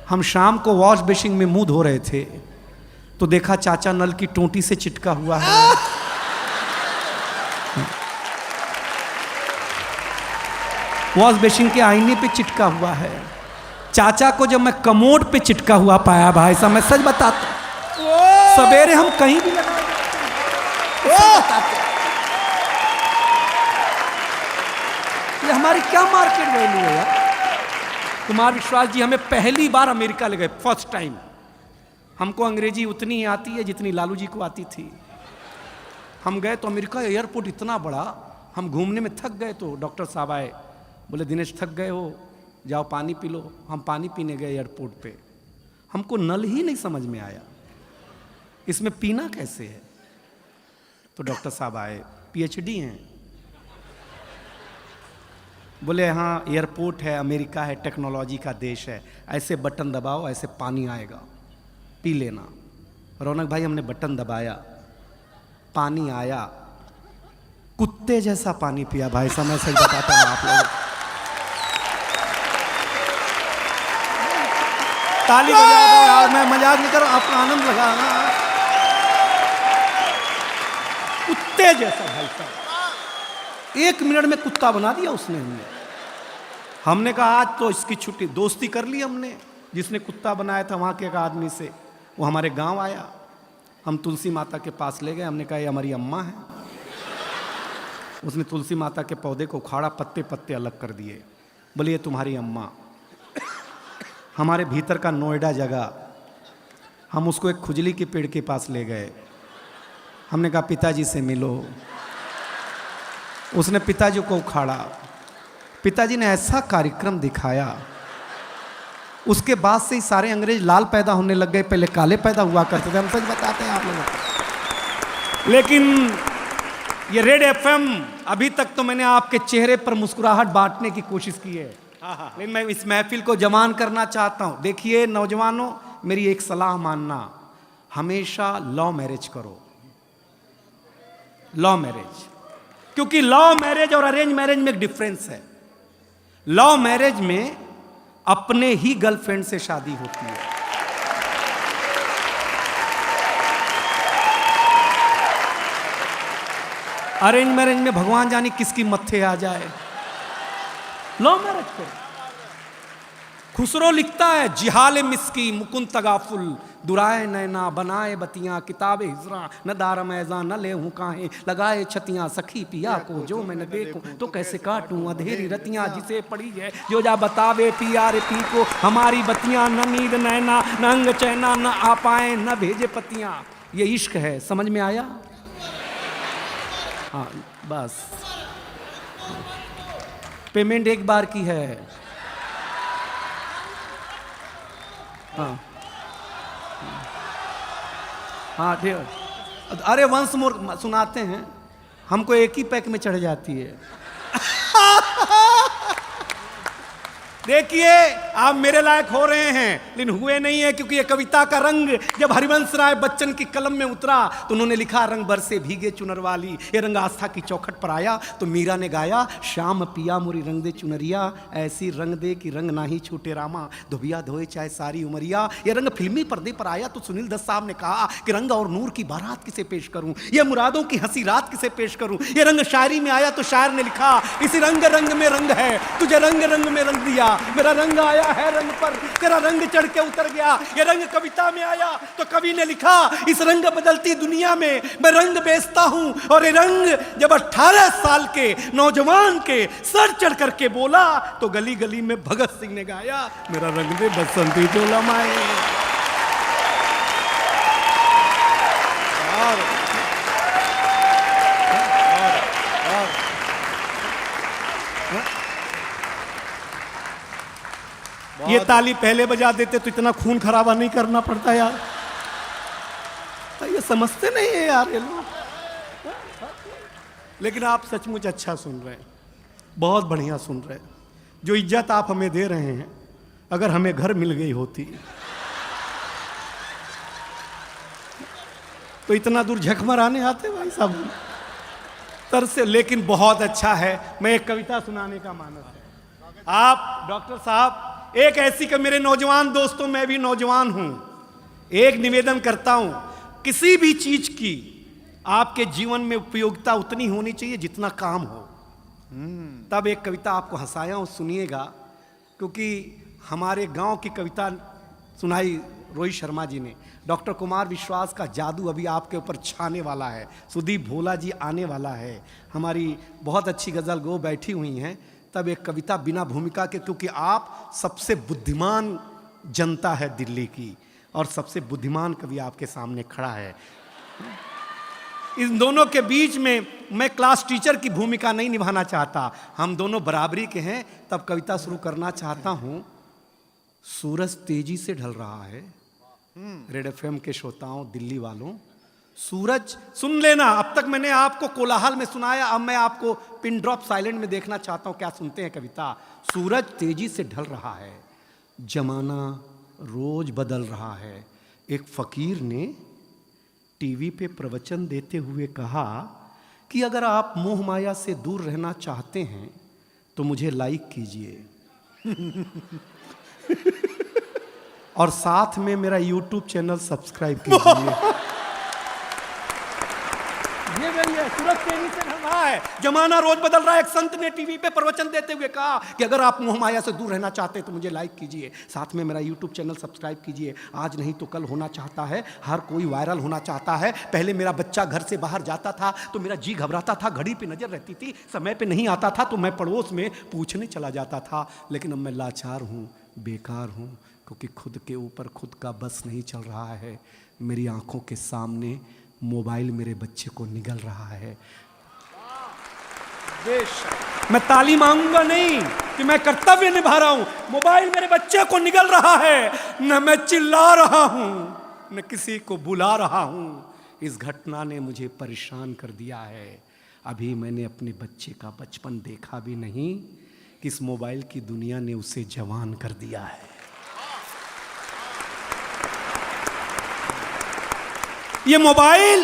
हम शाम को वॉश बेसिन में मुंह धो रहे थे तो देखा चाचा नल की टोंटी से चिटका हुआ है। वॉश बेसिन के आईने पे चिटका हुआ है। चाचा को जब मैं कमोड पे चिटका हुआ पाया भाई साहब, मैं सच बताता, सवेरे हम कहीं भी लगा ये हमारी क्या मार्केट वैल्यू है यार? कुमार विश्वास जी हमें पहली बार अमेरिका ले गए, फर्स्ट टाइम। हमको अंग्रेजी उतनी ही आती है जितनी लालू जी को आती थी। हम गए तो अमेरिका एयरपोर्ट इतना बड़ा, हम घूमने में थक गए तो डॉक्टर साहब आए, बोले दिनेश थक गए हो, जाओ पानी पी लो। हम पानी पीने गए एयरपोर्ट पे, हमको नल ही नहीं समझ में आया, इसमें पीना कैसे है? तो डॉक्टर साहब आए, पीएचडी हैं, बोले हाँ एयरपोर्ट है, अमेरिका है, टेक्नोलॉजी का देश है, ऐसे बटन दबाओ ऐसे पानी आएगा, पी लेना। रौनक भाई हमने बटन दबाया, पानी आया, कुत्ते जैसा पानी पिया भाई साहब, मैं सही बताता हूँ आप लोग। ताली बजा दो यार, मैं मजाक नहीं कर रहा हूं, आपको आनंद लगा ना? कुत्ते जैसा भाई साहब, 1 मिनट में कुत्ता बना दिया उसने हमने। हमने कहा आज तो इसकी छुट्टी, दोस्ती कर ली हमने। जिसने कुत्ता बनाया था वहाँ के एक आदमी से, वो हमारे गांव आया, हम तुलसी माता के पास ले गए। हमने कहा ये हमारी अम्मा है। उसने तुलसी माता के पौधे को उखाड़ा, पत्ते पत्ते अलग कर दिए, बोले ये तुम्हारी अम्मा। हमारे भीतर का नोएडा जगह, हम उसको एक खुजली के पेड़ के पास ले गए। हमने कहा पिताजी से मिलो। उसने पिताजी को उखाड़ा, पिताजी ने ऐसा कार्यक्रम दिखाया, उसके बाद से ही सारे अंग्रेज लाल पैदा होने लग गए, पहले काले पैदा हुआ करते थे। हम सच बताते हैं आप लोगों को। लेकिन ये रेड एफएम, अभी तक तो मैंने आपके चेहरे पर मुस्कुराहट बांटने की कोशिश की है, लेकिन मैं इस महफिल को जवान करना चाहता हूं। देखिए नौजवानों, मेरी एक सलाह मानना, हमेशा लव मैरिज करो, लव मैरिज, क्योंकि लव मैरिज और अरेंज मैरिज में एक डिफरेंस है। लव मैरिज में अपने ही गर्लफ्रेंड से शादी होती है, अरेंज मैरिज में भगवान जाने किसकी मत्थे आ जाए। लव मैरिज करो। खुसरो लिखता है, जिहाले मिस्की मुकुंद तगाफुल, दुराए नैना बनाए बतियां, किताबे हिजरा न दार मैजा न ले हूँ काहे, लगाए छतियां सखी पिया को, जो मैं न देखूं तो कैसे काटूं अधेरी रतियां, जिसे पड़ी है जो जा बतावे पिया रे पी को, हमारी बतियां न नींद नैना न अंग चैना, न आ पाए न भेजे पतियां। ये इश्क है, समझ में आया? हाँ बस, पेमेंट एक बार की है। हाँ हाँ ठीक। अरे वंस मोर सुनाते हैं, हमको एक ही पैक में चढ़ जाती है। देखिए आप मेरे लायक हो रहे हैं, लेकिन हुए नहीं है, क्योंकि ये कविता का रंग जब हरिवंश राय बच्चन की कलम में उतरा तो उन्होंने लिखा रंग बरसे भीगे चुनर वाली। ये रंग आस्था की चौखट पर आया तो मीरा ने गाया श्याम पिया मुरी रंग दे चुनरिया, ऐसी रंग दे कि रंग ना ही छूटे रामा, धोबिया धोए चाहे सारी उमरिया। ये रंग फिल्मी पर्दे पर आया तो सुनील दत्त साहब ने कहा कि रंग और नूर की बारात किसे पेश करूं, ये मुरादों की हंसी रात किसे पेश करूं। ये रंग शायरी में आया तो शायर ने लिखा इसी रंग रंग में रंग है, तुझे रंग रंग में रंग दिया, मेरा रंग आया है रंग पर, तेरा रंग चढ़ के उतर गया। ये रंग कविता में आया तो कवि ने लिखा इस रंग बदलती दुनिया में मैं रंग बेचता हूं। और ये रंग जब 18 साल के नौजवान के सर चढ़ करके बोला तो गली गली में भगत सिंह ने गाया मेरा रंग दे बसंती चोला माए। ये ताली पहले बजा देते तो इतना खून खराबा नहीं करना पड़ता यार। तो ये समझते नहीं है यार ये लोग, लेकिन आप सचमुच अच्छा सुन रहे हैं, बहुत बढ़िया सुन रहे हैं। जो इज्जत आप हमें दे रहे हैं, अगर हमें घर मिल गई होती तो इतना दूर झक मराने आते भाई साहब तर से। लेकिन बहुत अच्छा है, मैं एक कविता सुनाने का मानस है। आप डॉक्टर साहब एक ऐसी कि मेरे नौजवान दोस्तों, मैं भी नौजवान हूं, एक निवेदन करता हूं, किसी भी चीज की आपके जीवन में उपयोगिता उतनी होनी चाहिए जितना काम हो। तब एक कविता आपको हंसाया हूं, सुनिएगा, क्योंकि हमारे गांव की कविता सुनाई रोहित शर्मा जी ने। डॉक्टर कुमार विश्वास का जादू अभी आपके ऊपर छाने वाला है, सुदीप भोला जी आने वाला है, हमारी बहुत अच्छी गजल गो बैठी हुई हैं। तब एक कविता बिना भूमिका के, क्योंकि आप सबसे बुद्धिमान जनता है दिल्ली की और सबसे बुद्धिमान कवि आपके सामने खड़ा है। इन दोनों के बीच में मैं क्लास टीचर की भूमिका नहीं निभाना चाहता, हम दोनों बराबरी के हैं। तब कविता शुरू करना चाहता हूं। सूरज तेजी से ढल रहा है, रेड एफएम के श्रोताओं, दिल्ली वालों, सूरज सुन लेना। अब तक मैंने आपको कोलाहल में सुनाया, अब मैं आपको पिन ड्रॉप साइलेंट में देखना चाहता हूं क्या सुनते हैं कविता। सूरज तेजी से ढल रहा है, जमाना रोज बदल रहा है। एक फकीर ने टीवी पे प्रवचन देते हुए कहा कि अगर आप मोह माया से दूर रहना चाहते हैं तो मुझे लाइक कीजिए और साथ में मेरा YouTube चैनल सब्सक्राइब कीजिए। ये वही है, सूरज तेजी से ढल रहा है, जमाना रोज बदल रहा है। एक संत ने टीवी पे प्रवचन देते हुए कहा कि अगर आप मोह माया से दूर रहना चाहते हैं तो मुझे लाइक कीजिए, साथ में मेरा YouTube चैनल सब्सक्राइब कीजिए। आज नहीं तो कल होना चाहता है, हर कोई वायरल होना चाहता है। पहले मेरा बच्चा घर से बाहर जाता था तो मेरा जी घबराता था, घड़ी पे नजर रहती थी, समय पे नहीं आता था तो मैं पड़ोस में पूछने चला जाता था। लेकिन अब मैं लाचार हूँ, बेकार हूँ, क्योंकि खुद के ऊपर खुद का बस नहीं चल रहा है। मेरी आंखों के सामने मोबाइल मेरे बच्चे को निगल रहा है। मैं ताली मांगूंगा नहीं कि मैं कर्तव्य निभा रहा हूं, मोबाइल मेरे बच्चे को निगल रहा है। न मैं चिल्ला रहा हूं, न किसी को बुला रहा हूं। इस घटना ने मुझे परेशान कर दिया है। अभी मैंने अपने बच्चे का बचपन देखा भी नहीं कि इस मोबाइल की दुनिया ने उसे जवान कर दिया है। ये मोबाइल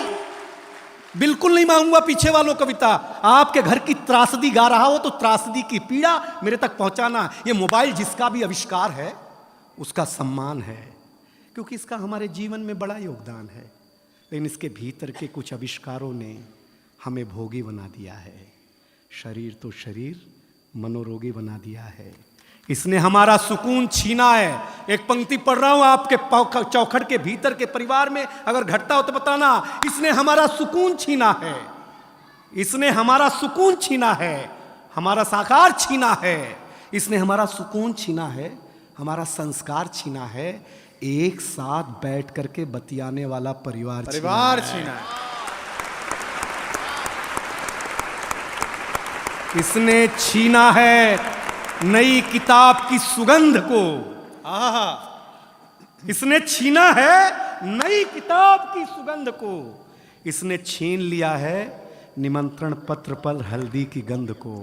बिल्कुल नहीं मांगूंगा पीछे वालों कविता, आपके घर की त्रासदी गा रहा हो तो त्रासदी की पीड़ा मेरे तक पहुंचाना। ये मोबाइल जिसका भी आविष्कार है उसका सम्मान है, क्योंकि इसका हमारे जीवन में बड़ा योगदान है। लेकिन इसके भीतर के कुछ आविष्कारों ने हमें भोगी बना दिया है। शरीर तो शरीर, मनोरोगी बना दिया है। इसने हमारा सुकून छीना है। एक पंक्ति पढ़ रहा हूं आपके चौखट के भीतर के परिवार में अगर घटता हो तो बताना। इसने हमारा सुकून छीना है, इसने हमारा सुकून छीना है, हमारा साकार छीना है, इसने हमारा सुकून छीना है, हमारा संस्कार छीना है। एक साथ बैठ करके बतियाने वाला परिवार छीना है। इसने छीना है नई किताब की सुगंध को। इसने छीना है नई किताब की सुगंध को। इसने छीन लिया है निमंत्रण पत्र पर हल्दी की गंध को।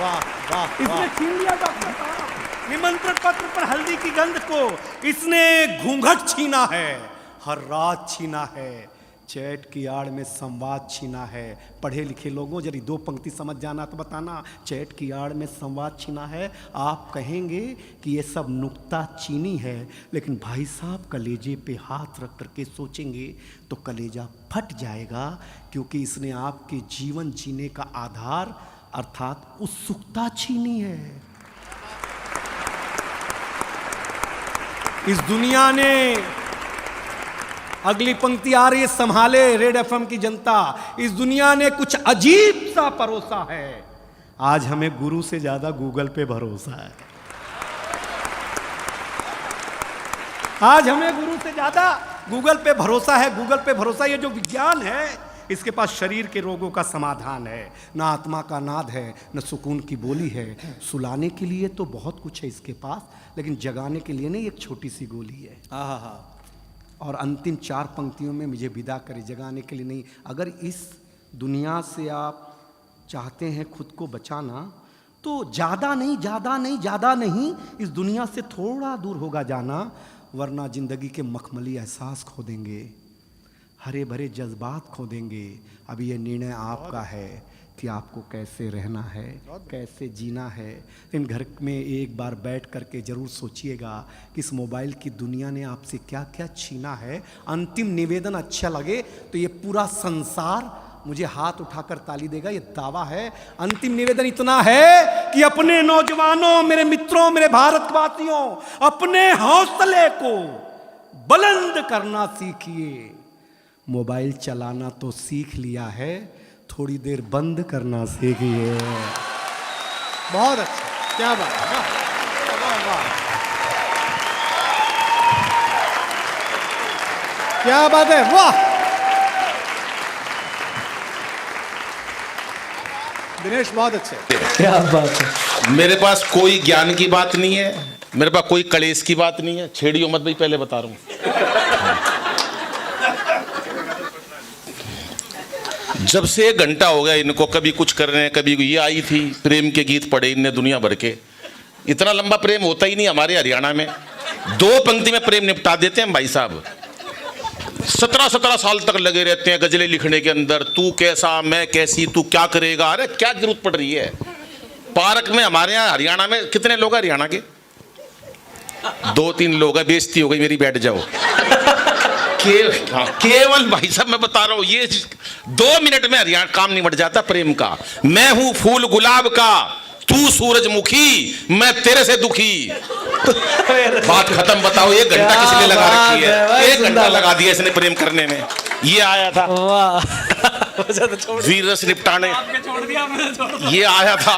वाह वाह इसने छीन लिया डॉक्टर साहब निमंत्रण पत्र पर हल्दी की गंध को। इसने घूंघट छीना है, हर रात छीना है, चैट की आड़ में संवाद छीना है। पढ़े लिखे लोगों जरी दो पंक्ति समझ जाना तो बताना, चैट की आड़ में संवाद छीना है। आप कहेंगे कि ये सब नुक्ता चीनी है, लेकिन भाई साहब कलेजे पे हाथ रख करके सोचेंगे तो कलेजा फट जाएगा, क्योंकि इसने आपके जीवन जीने का आधार अर्थात उत्सुकता छीनी है। इस दुनिया ने, अगली पंक्ति आ रही है, संभाले रेड एफएम की जनता, इस दुनिया ने कुछ अजीब सा परोसा है। आज हमें गुरु से ज्यादा गूगल पे भरोसा है। आज हमें गुरु से ज्यादा गूगल पे भरोसा है। गूगल पे भरोसा, ये जो विज्ञान है इसके पास शरीर के रोगों का समाधान है, ना आत्मा का नाद है, न सुकून की बोली है। सुलाने के लिए तो बहुत कुछ है इसके पास, लेकिन जगाने के लिए नहीं, एक छोटी सी गोली है। और अंतिम 4 पंक्तियों में मुझे विदा करे, जगाने के लिए नहीं। अगर इस दुनिया से आप चाहते हैं खुद को बचाना, तो ज़्यादा नहीं, ज़्यादा नहीं, ज़्यादा नहीं, इस दुनिया से थोड़ा दूर होगा जाना, वरना ज़िंदगी के मखमली एहसास खो देंगे, हरे भरे जज्बात खो देंगे। अब ये निर्णय आपका है कि आपको कैसे रहना है, कैसे जीना है। इन घर में एक बार बैठ करके ज़रूर सोचिएगा कि इस मोबाइल की दुनिया ने आपसे क्या क्या छीना है। अंतिम निवेदन अच्छा लगे तो ये पूरा संसार मुझे हाथ उठाकर ताली देगा, ये दावा है। अंतिम निवेदन इतना है कि अपने नौजवानों, मेरे मित्रों, मेरे भारतवासियों, अपने हौसले को बुलंद करना सीखिए। मोबाइल चलाना तो सीख लिया है, थोड़ी देर बंद करना सीखिए। बहुत अच्छा, क्या बात है, वाह वाह वाह, क्या बात है, वाह। दिनेश बहुत अच्छे, क्या बात है। मेरे पास कोई ज्ञान की बात नहीं है, मेरे पास कोई कलेश की बात नहीं है। छेड़ियो मत भाई, पहले बता रहा हूं। जब से 1 घंटा हो गया इनको कभी कुछ कर रहे हैं, कभी ये आई थी, प्रेम के गीत पढ़े इनने दुनिया भर के। इतना लंबा प्रेम होता ही नहीं हमारे हरियाणा में, 2 पंक्ति में प्रेम निपटा देते हैं भाई साहब। 17 साल तक लगे रहते हैं गजलें लिखने के अंदर, तू कैसा मैं कैसी, तू क्या करेगा। अरे क्या जरूरत पड़ रही है। पार्क में हमारे यहाँ हरियाणा में कितने लोग हैं हरियाणा के? 2-3 लोग हैं, बेइज्जती हो गई मेरी, बैठ जाओ। केवल भाई साहब मैं बता रहा हूं, ये 2 मिनट में हरियाणा काम निपट जाता प्रेम का। मैं हूं फूल गुलाब का, तू सूरजमुखी, मैं तेरे से दुखी। बात खत्म। बताओ 1 घंटा किस लिए लगा रखी है? 1 घंटा लगा दिया इसने प्रेम करने में। ये आया था वीर रस निपटाने, ये आया था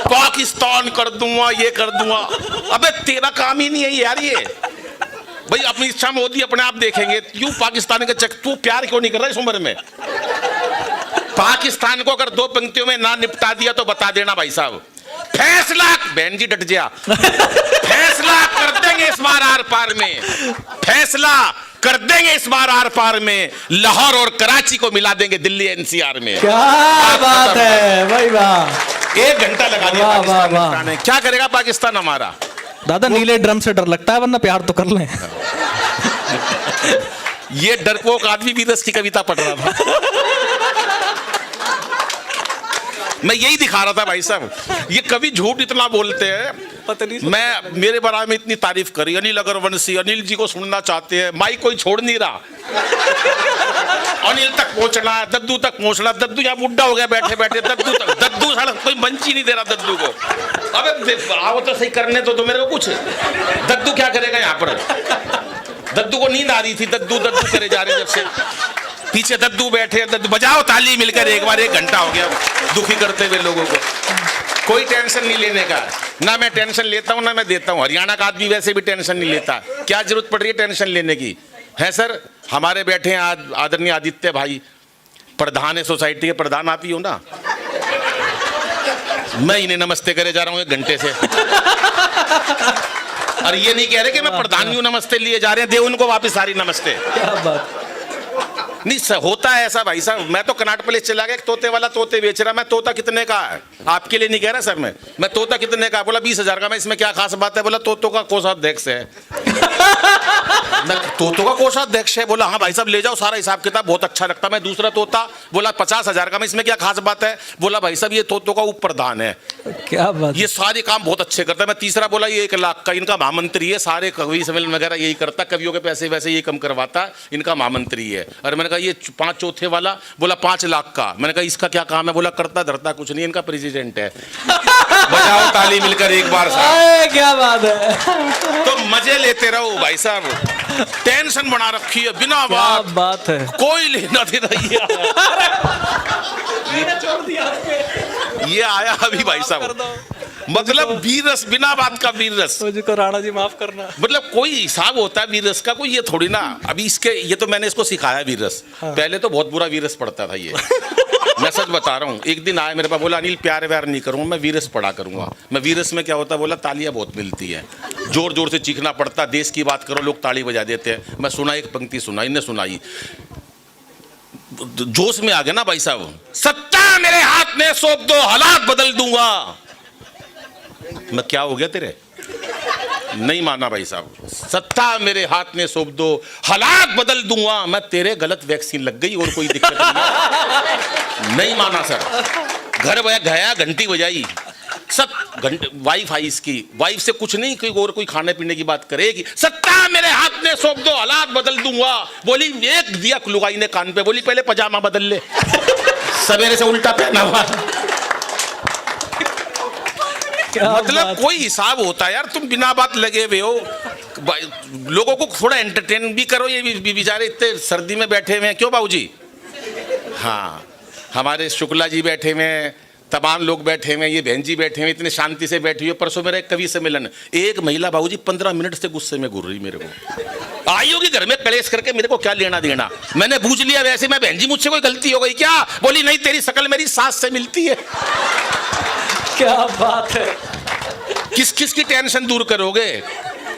पाकिस्तान कर दूंगा, ये कर दूंगा। अबे तेरा काम ही नहीं है यार ये भाई। अपनी इच्छा में होती अपने आप देखेंगे। क्यों पाकिस्तान का चक, तू प्यार क्यों नहीं कर रहा इस उम्र में? पाकिस्तान को अगर 2 पंक्तियों में ना निपटा दिया तो बता देना भाई साहब, फैसला, बहन जी डट जा, फैसला कर देंगे इस बार आर पार में, फैसला कर देंगे इस बार आर पार में। लाहौर और कराची को मिला देंगे दिल्ली एनसीआर में। क्या बात है भाई, वाह। 1 घंटा लगा दिया पाकिस्तान निपटाने। क्या करेगा पाकिस्तान हमारा? दादा नीले ड्रम से डर लगता है, वरना प्यार तो कर लें। ये डरपोक आदमी भी 10 की कविता पढ़ रहा था। मैं यही दिखा रहा था भाई साहब, ये कभी झूठ इतना बोलते हैं। मैं मेरे बारे में इतनी तारीफ करी, अनिल अग्रवंशी, अनिल जी को सुनना चाहते हैं, माइक कोई छोड़ नहीं रहा। अनिल तक पहुंचना है, दद्दू तक पहुंचना। दद्दू यहाँ बुढ़ा हो गया बैठे बैठे, दद्दू तक, दद्दू साला कोई मंच ही नहीं दे रहा दद्दू को। अबे आओ तो सही करने तो मेरे को कुछ। दद्दू क्या करेगा यहाँ पर? दद्दू को नींद आ रही थी, दद्दू दद्दू करे जा रहे जब से। पीछे दद्दू बैठे, दद्दू बजाओ ताली मिलकर एक बार। 1 घंटा हो गया दुखी करते हुए लोगों को। कोई टेंशन नहीं लेने का, ना मैं टेंशन लेता हूं ना मैं देता हूं। हरियाणा का आदमी वैसे भी टेंशन नहीं लेता, क्या जरूरत पड़ रही है टेंशन लेने की? है सर, हमारे बैठे हैं आज आदरणीय आदित्य भाई, प्रधान है सोसाइटी के, प्रधान आप ही हो ना? मैं इन्हें नमस्ते करे जा रहा हूं 1 घंटे से। और ये नहीं कह रहे कि मैं प्रधान हूं नमस्ते लिए जा रहे हैं, दे उनको वापस सारी नमस्ते। क्या बात। नहीं होता है ऐसा भाई साहब। मैं तो कनाट प्लेस चला गया, तोते वाला तोते बेच रहा। मैं तोता कितने का है, आपके लिए नहीं कह रहा सर। मैं तोता कितने का, बोला 20,000 का। मैं इसमें क्या खास बात है, बोला तोतों का कोषाध्यक्ष है। तोतों का कोषाध्यक्ष है, बोला हाँ भाई साहब ले जाओ, सारा हिसाब किताब बहुत अच्छा लगता। मैं दूसरा तोता, बोला 50,000 का। मैं इसमें क्या खास बात है, बोला भाई साहब ये तोतों का उप प्रधान है। क्या बात, ये सारे काम बहुत अच्छे करता है। मैं तीसरा बोला ये 1 लाख का, इनका महामंत्री है, सारे कवि सम्मेलन वगैरह यही करता, कवियों के पैसे वैसे ये कम करवाता, इनका महामंत्री है। और मैंने कहा ये 5 चौथे वाला, बोला 5 लाख का। मैंने कहा इसका क्या काम है, बोला करता धरता कुछ नहीं, इनका प्रेसिडेंट है। बजाओ ताली मिलकर एक बार साहब। क्या बात है। तो मजे लेते रहो भाई साहब, टेंशन बना रखी है बिना बात है, कोई लेना देना। ये आया अभी भाई साहब, मतलब वीर रस, बिना बात का वीर रस। मुझको राणा जी माफ करना, मतलब कोई हिसाब होता है वीर रस का, कोई ये थोड़ी ना। अभी इसके ये तो मैंने इसको सिखाया वीर रस। पहले तो बहुत बुरा वीर रस पढ़ता था ये। मैं सच बता रहा हूँ। एक दिन आया मेरे पास, बोला अनिल प्यार व्यार नहीं करूँगा, मैं वीर रस पढ़ा करूँगा। मैं वीर रस में क्या होता है, बोला तालियां बहुत मिलती है, जोर जोर से चीखना पड़ता, देश की बात करो लोग ताली बजा देते हैं। मैं सुना, एक पंक्ति सुना, इन्हें सुनाई, जोश में आ गया ना भाई साहब। सत्ता मेरे हाथ में सौंप दो, हालात बदल दूंगा। मैं क्या हो गया तेरे, नहीं माना भाई साहब। सत्ता मेरे हाथ में सौंप दो, हालात बदल दूंगा। मैं तेरे गलत वैक्सीन लग गई और कोई दिक्कत नहीं माना सर। घर गया, घंटी बजाई, सब वाइफ आई इसकी, वाइफ से कुछ नहीं, कोई और कोई खाने पीने की बात करेगी। सत्ता मेरे हाथ में सौंप दो, हालात बदल दूंगा। बोली एक दिया लुगाई ने कान पे, बोली पहले पजामा बदल ले, सवेरे से उल्टा पहना हुआ। मतलब कोई हिसाब होता है यार, तुम बिना बात लगे हुए हो। लोगों को थोड़ा एंटरटेन भी करो। ये बेचारे इतने सर्दी में बैठे हुए हैं, क्यों बाबूजी? हाँ, हमारे शुक्ला जी बैठे हुए हैं, तमाम लोग बैठे हुए हैं, ये बहन जी बैठे हुए, इतने शांति से बैठी हुई। परसों मेरा एक कवि सम्मेलन, एक महिला बाबूजी 15 मिनट से गुस्से में घूर रही मेरे को। आई होगी घर में कलेश करके, मेरे को क्या लेना देना। मैंने पूछ लिया वैसे, मैं बहन जी मुझसे कोई गलती हो गई क्या? बोली नहीं, तेरी शक्ल मेरी सास से मिलती है। क्या बात है। किस किस की टेंशन दूर करोगे?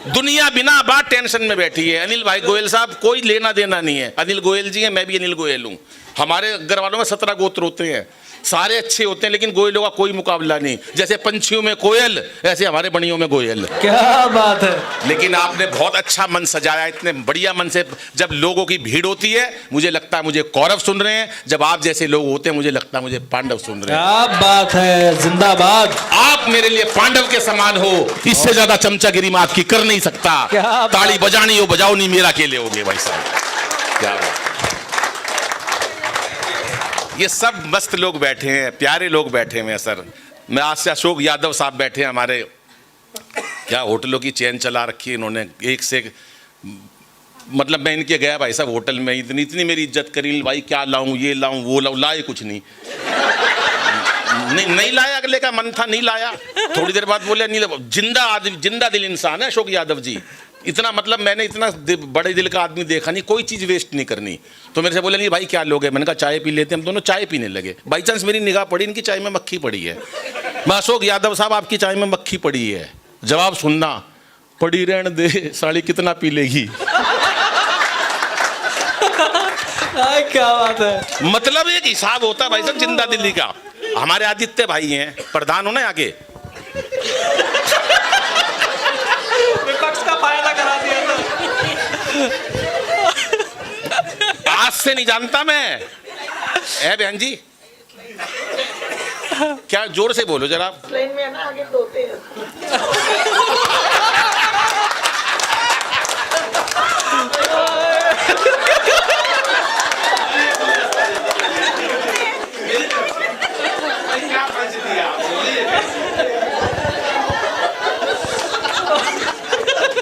दुनिया बिना बात टेंशन में बैठी है। अनिल भाई गोयल साहब, कोई लेना देना नहीं है। अनिल गोयल जी हैं, मैं भी अनिल गोयल हूँ। हमारे घर वालों में 17 गोत्र होते हैं, सारे अच्छे होते हैं, लेकिन गोयलों का कोई मुकाबला नहीं। जैसे पंछियों में कोयल, ऐसे हमारे बनियों में गोयल। क्या बात है। लेकिन आपने बहुत अच्छा मन सजाया, इतने बढ़िया मन से। जब लोगों की भीड़ होती है, मुझे लगता है मुझे कौरव सुन रहे हैं। जब आप जैसे लोग होते हैं, मुझे लगता है मुझे पांडव सुन रहे हैं। क्या बात है, जिंदाबाद। आप मेरे लिए पांडव के समान हो, इससे ज्यादा चमचागिरी मैं आपकी कर नहीं सकता। ताली बजानी हो बजाओ, नहीं मेरा अकेले होगे भाई साहब। क्या ये सब मस्त लोग बैठे हैं, प्यारे लोग बैठे हुए हैं सर। मैं आज से अशोक यादव साहब बैठे हैं हमारे, क्या होटलों की चेन चला रखी है इन्होंने, एक से मतलब मैं इनके गया भाई साहब होटल में, इतनी इतनी मेरी इज्जत करी, भाई क्या लाऊं, ये लाऊं वो लाऊं, लाए कुछ नहीं। नहीं लाया, अगले का मन था नहीं लाया। थोड़ी देर बाद बोले नहीं, जिंदा आदमी, जिंदा दिल इंसान है अशोक यादव जी। इतना मतलब मैंने इतना बड़े दिल का आदमी देखा नहीं, कोई चीज़ वेस्ट नहीं करनी। तो मेरे से बोले नहीं भाई क्या लोगे, मैंने कहा चाय पी लेते हैं। हम दोनों चाय पीने लगे, बाई चांस मेरी निगाह पड़ी, इनकी चाय में मक्खी पड़ी है। मैं अशोक यादव साहब आपकी चाय में मक्खी पड़ी है, जवाब सुनना, पड़ी रहने दे, साड़ी कितना पी लेगी। क्या बात है। मतलब एक हिसाब होता है भाई साहब जिंदा दिल्ली का। हमारे आदित्य भाई हैं, प्रधान हो ना आगे, विपक्ष का फायदा करा दिया था। आज से नहीं जानता मैं। है बहन जी, क्या जोर से बोलो जरा। प्लेन में ना आगे तोते हैं।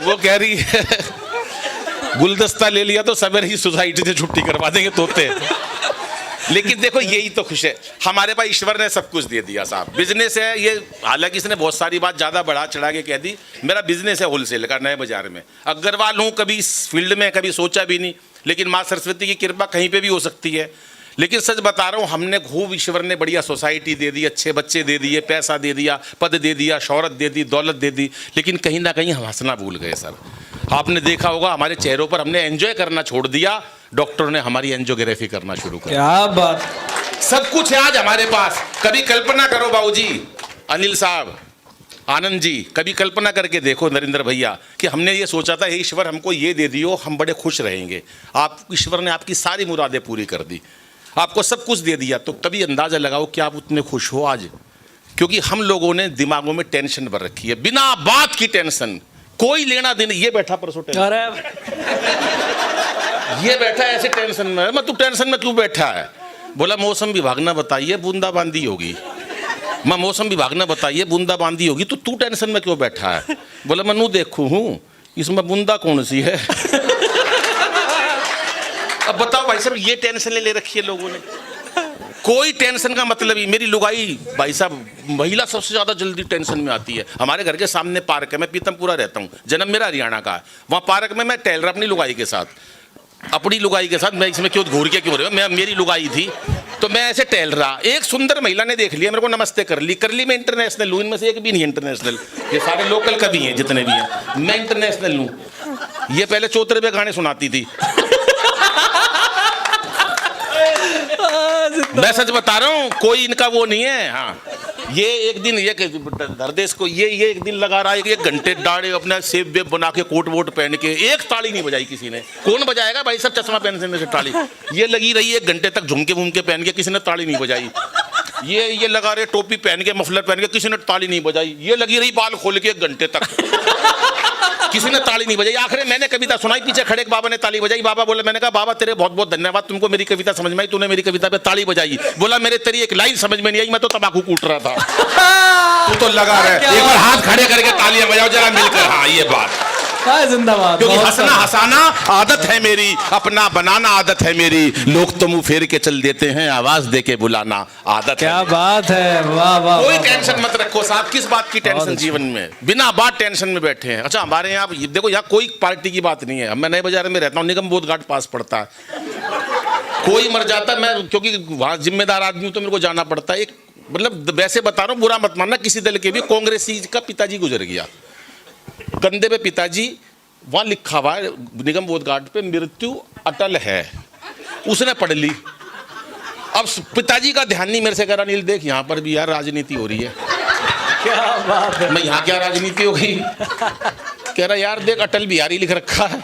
वो कह रही है गुलदस्ता ले लिया तो सवेरे ही सोसाइटी से छुट्टी करवा देंगे तोते। लेकिन देखो यही तो खुश है, हमारे पास ईश्वर ने सब कुछ दे दिया साहब। बिजनेस है ये, हालांकि इसने बहुत सारी बात ज़्यादा बढ़ा चढ़ा के कह दी। मेरा बिजनेस है होलसेल का, नए बाजार में अग्रवाल हूँ, कभी इस फील्ड में कभी सोचा भी नहीं, लेकिन माँ सरस्वती की कृपा कहीं पे भी हो सकती है। लेकिन सच बता रहा हूँ, हमने खूब, ईश्वर ने बढ़िया सोसाइटी दे दी, अच्छे बच्चे दे दिए, पैसा दे दिया, पद दे दिया, शौहरत दे दी, दौलत दे दी, लेकिन कहीं ना कहीं हम हंसना भूल गए सर। आपने देखा होगा हमारे चेहरों पर हमने एंजॉय करना छोड़ दिया। डॉक्टर ने हमारी एंजियोग्राफी करना शुरू कर। क्या बात। सब कुछ है आज हमारे पास। कभी कल्पना करो बाबूजी, अनिल साहब, आनंद जी, कभी कल्पना करके देखो नरेंद्र भैया कि हमने ये सोचा था, हे ईश्वर हमको ये दे दियो, हम बड़े खुश रहेंगे। आप ईश्वर ने आपकी सारी मुरादें पूरी कर दी, आपको सब कुछ दे दिया, तो कभी अंदाजा लगाओ कि आप उतने खुश हो आज? क्योंकि हम लोगों ने दिमागों में टेंशन भर रखी है, बिना बात की टेंशन, कोई लेना देना। ये बैठा परसों टेंशन, ये बैठा ऐसे टेंशन में। मैं तू टेंशन में क्यों बैठा है? बोला मौसम विभाग ने बताइए बूंदाबांदी होगी। मैं मौसम विभाग ने बताइए बूंदाबांदी होगी, तो तू टेंशन में क्यों बैठा है? बोला मैं नू देखू हूं इसमें बूंदा कौन सी है। अब बताओ भाई साहब, ये टेंशन ले रखी है लोगों ने। कोई टेंशन का मतलब ही, मेरी लुगाई भाई साहब, महिला सबसे ज्यादा जल्दी टेंशन में आती है। हमारे घर के सामने पार्क है, मैं पीतमपुरा रहता हूँ, जन्म मेरा हरियाणा का है। वहाँ पार्क में मैं टहल रहा अपनी लुगाई के साथ, अपनी लुगाई के साथ। मैं इसमें क्यों घूर के क्यों रहे हो, मैं मेरी लुगाई थी, तो मैं ऐसे टहल रहा, एक सुंदर महिला ने देख लिया, मेरे को नमस्ते कर ली मैं इंटरनेशनल हूँ, इनमें से एक भी नहीं इंटरनेशनल, ये सारे लोकल कवि हैं जितने भी हैं, मैं इंटरनेशनल हूँ। ये पहले चौतरे पे गाने सुनाती थी। मैं सच बता रहा हूँ, कोई इनका वो नहीं है। हाँ, ये एक दिन ये धरदेश को ये एक दिन लगा रहा है, 1 घंटे दाढ़े अपना सेब वेब बना के कोट वोट पहन के, एक ताली नहीं बजाई किसी ने। कौन बजाएगा भाई, सब चश्मा पहनने से ताली। ये लगी रही 1 घंटे तक झुमके वुमके पहन के, किसी ने ताली नहीं बजाई। ये लगा रहे टोपी पहन के, मफलर पहन के, किसी ने ताली नहीं बजाई। ये लगी रही बाल खोल के 1 घंटे तक, किसी ने ताली नहीं बजाई। आखिर मैंने कविता सुनाई, पीछे खड़े एक बाबा ने ताली बजाई। बाबा बोले, मैंने कहा बाबा तेरे बहुत बहुत धन्यवाद, तुमको मेरी कविता समझ में आई, तूने मेरी कविता पे ताली बजाई। बोला मेरे तेरी एक लाइन समझ में नहीं आई, मैं तो तंबाकू कूट रहा था। तू तो लगा रहे, एक बार हाथ खड़े करके तालियां बजाओ जरा मिलकर। हाँ ये बात, जिंदाबाद। क्योंकि हंसना हंसाना आदत है मेरी, अपना बनाना आदत है मेरी, लोग तो मुंह फेर के चल देते हैं, आवाज दे के बुलाना आदत है। क्या बात है, वाह वाह। कोई टेंशन मत रखो साहब, किस बात की टेंशन जीवन में, बिना बात टेंशन में बैठे हैं। अच्छा हमारे यहाँ देखो, यहाँ कोई पार्टी की बात नहीं है। मैं नए बाजार में रहता हूँ, निगम बोध घाट पास पड़ता है, कोई मर जाता है, मैं क्योंकि वहाँ जिम्मेदार आदमी हूँ तो मेरे को जाना पड़ता है। एक मतलब वैसे बता रहा हूँ, बुरा मत मानना, किसी दल के भी कांग्रेसी का पिताजी गुजर गया, कंधे पे पिताजी, वहां लिखा हुआ है निगम बोध घाट पे मृत्यु अटल है, उसने पढ़ ली। अब पिताजी का ध्यान नहीं मेरे से, कह रहा नील देख यहाँ पर भी यार राजनीति हो रही है। क्या बात है। मैं यहाँ क्या राजनीति हो गई? कह रहा यार देख अटल बिहारी लिख रखा है,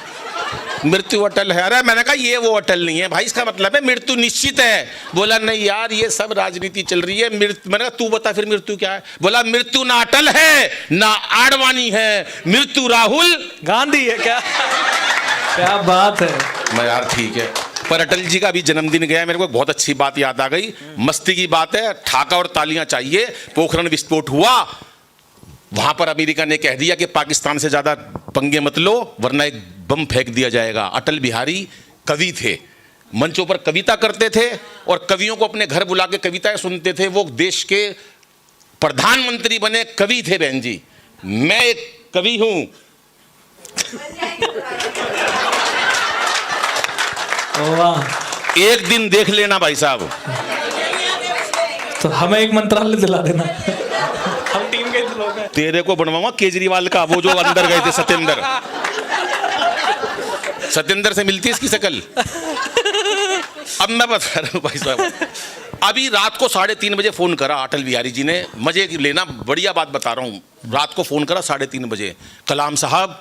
मृत्यु अटल है। अरे मैंने कहा ये वो अटल नहीं है भाई, इसका मतलब है मृत्यु निश्चित है। बोला नहीं यार ये सब राजनीति चल रही है। मैंने कहा तू बता फिर मृत्यु क्या है? बोला मृत्यु ना अटल है ना आडवाणी है, मृत्यु राहुल गांधी है। क्या बात है। मैं यार ठीक है, पर अटल जी का भी जन्मदिन गया, मेरे को बहुत अच्छी बात याद आ गई, मस्ती की बात है, ठाका और तालियां चाहिए। पोखरण विस्फोट हुआ, वहां पर अमेरिका ने कह दिया कि पाकिस्तान से ज्यादा पंगे मत लो वरना एक बम फेंक दिया जाएगा। अटल बिहारी कवि थे, मंचों पर कविता करते थे और कवियों को अपने घर बुला के कविताएं सुनते थे। वो देश के प्रधानमंत्री बने, कवि थे बहन जी। मैं एक कवि हूं। एक दिन देख लेना भाई साहब, तो हमें एक मंत्रालय दिला देना, हम टीम के लोग हैं। तेरे को बनवाऊंगा केजरीवाल का, वो जो अंदर गए थे सत्येंद्र से मिलती है इसकी शक्ल। अब मैं बता रहा हूँ भाई साहब, अभी रात को 3:30 बजे फोन करा अटल बिहारी जी ने, मजे लेना, बढ़िया बात बता रहा हूँ। रात को फोन करा 3:30 बजे, कलाम साहब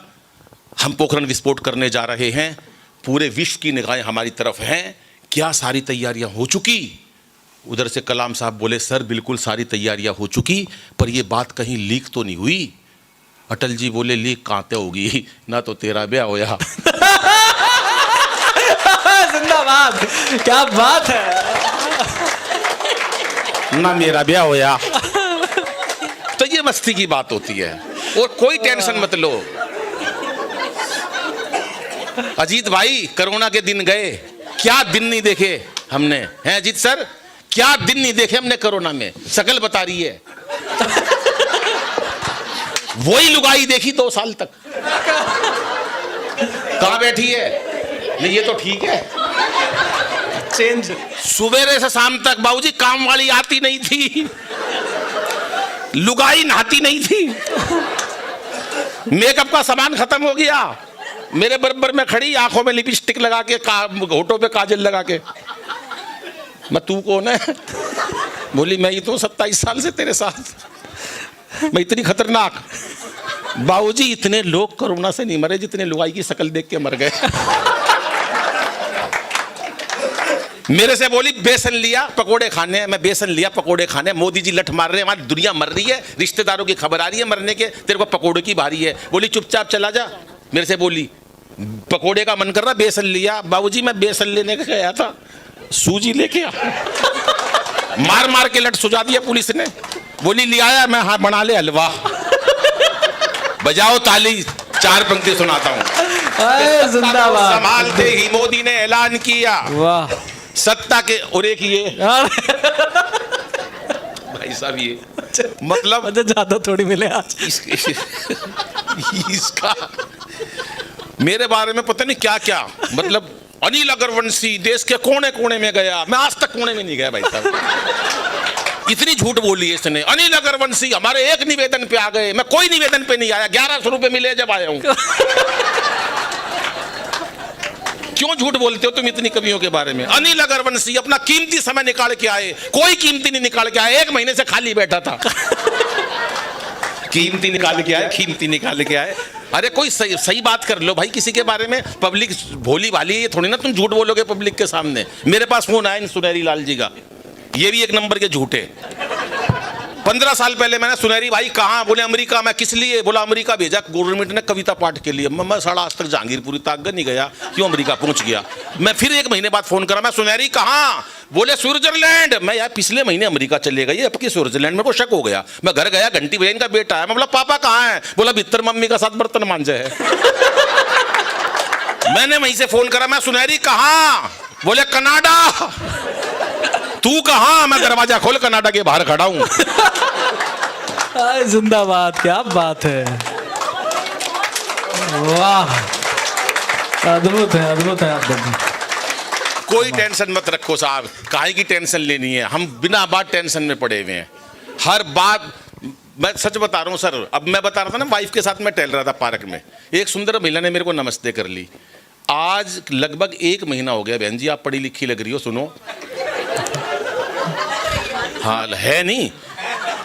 हम पोखरण विस्फोट करने जा रहे हैं, पूरे विश्व की निगाहें हमारी तरफ हैं, क्या सारी तैयारियां हो चुकी? उधर से कलाम साहब बोले सर बिल्कुल सारी तैयारियां हो चुकी, पर यह बात कहीं लीक तो नहीं हुई? अटल जी बोले लीक कहाँ ते होगी, ना तो तेरा ब्याह होया। जिंदाबाद, क्या बात है। ना मेरा ब्याह होया। तो ये मस्ती की बात होती है और कोई टेंशन मत लो। अजीत भाई कोरोना के दिन गए, क्या दिन नहीं देखे हमने, हैं अजीत सर? क्या दिन नहीं देखे हमने कोरोना में, शकल बता रही है। वही लुगाई देखी 2 साल तक, कहां बैठी है? नहीं ये तो ठीक है, चेंज। सुबह से शाम तक बाबूजी काम वाली आती नहीं थी, लुगाई नहाती नहीं थी, मेकअप का सामान खत्म हो गया, मेरे बराबर में खड़ी, आंखों में लिपस्टिक लगा के, होठों पे काजल लगा के। मैं तू कौन है? बोली मैं ही तो 27 साल से तेरे साथ। मैं इतनी खतरनाक? बाबूजी इतने लोग कोरोना से नहीं मरे जितने लुगाई की शक्ल देख के मर गए। मेरे से बोली बेसन लिया पकोड़े खाने, मैं बेसन लिया पकोड़े खाने। मोदी जी लठ मार रहे हैं, हमारी दुनिया मर रही है, रिश्तेदारों की खबर आ रही है मरने के, तेरे को पकोड़े की बारी है। बोली चुपचाप चला जा। मेरे से बोली पकोड़े का मन कर रहा, बेसन लिया। बाबूजी मैं बेसन लेने गया था, सूजी लेके आ। मार मार के लठ सुझा दिया पुलिस ने। बोली ले आया मैं, हाँ बना ले हलवा। बजाओ ताली, 4 पंक्ति सुनाता हूँ। जिंदाबाद। संभालते ही मोदी ने ऐलान किया, वाह, सत्ता के। और एक ये भाई साहब, ये मतलब ज्यादा थोड़ी मिले आज। इसका मेरे बारे में पता नहीं क्या क्या, मतलब अनिल अग्रवंशी देश के कोने कोने में गया, मैं आज तक कोने में नहीं गया भाई साहब। इतनी झूठ बोली है इसने। अनिल अग्रवंशी हमारे एक निवेदन पे आ गए, मैं कोई निवेदन पे नहीं आया, 1100 रुपए मिले जब आया हूं। क्यों झूठ बोलते हो तुम इतनी कमियों के बारे में? अनिल अग्रवंशी अपना कीमती समय निकाल के आए, कोई कीमती नहीं निकाल के आए, 1 महीने से खाली बैठा था। कीमती निकाल के आए, कीमती निकाल के आए। अरे कोई सही बात कर लो भाई किसी के बारे में। पब्लिक भोली भाली है, ये थोड़ी ना तुम झूठ बोलोगे पब्लिक के सामने। मेरे पास फोन आया सुनहरी लाल जी का, ये भी 1 नंबर के झूठे। 15 साल पहले मैंने सुनहरी भाई कहाँ? बोले अमेरिका। मैं किस लिए? बोला अमेरिका भेजा गवर्नमेंट ने कविता पाठ के लिए। मैं साढ़ा आज तक जहांगीरपुरी तक नहीं गया, क्यों अमेरिका पहुंच गया। मैं फिर 1 महीने बाद फोन करा, मैं सुनहरी कहाँ? बोले स्विट्जरलैंड। मैं यार पिछले महीने अमेरिका चले गए, अब की स्विट्जरलैंड। मेरे को शक हो गया, मैं घर गया, घंटी बहन का बेटा है। मैं बोला पापा कहाँ है? बोला भीतर मम्मी का साथ बर्तन मांझे है। मैंने वहीं से फोन करा, मैं सुनहरी कहाँ? बोले कनाडा। तू कहाँ? मैं दरवाजा खोल कनाडा के बाहर खड़ा हूं। जिंदाबाद, क्या बात है, वाह, अद्भुत है, अद्भुत है। आप कोई टेंशन मत रखो साहब, काहे की टेंशन लेनी है? हम बिना बात टेंशन में पड़े हुए हैं। हर बात मैं सच बता रहा हूँ सर। अब मैं बता रहा था ना, वाइफ के साथ मैं टहल रहा था पार्क में, एक सुंदर महिला ने मेरे को नमस्ते कर ली। आज लगभग 1 महीना हो गया। बहन जी आप पढ़ी लिखी लग रही हो, सुनो। हाँ है नहीं,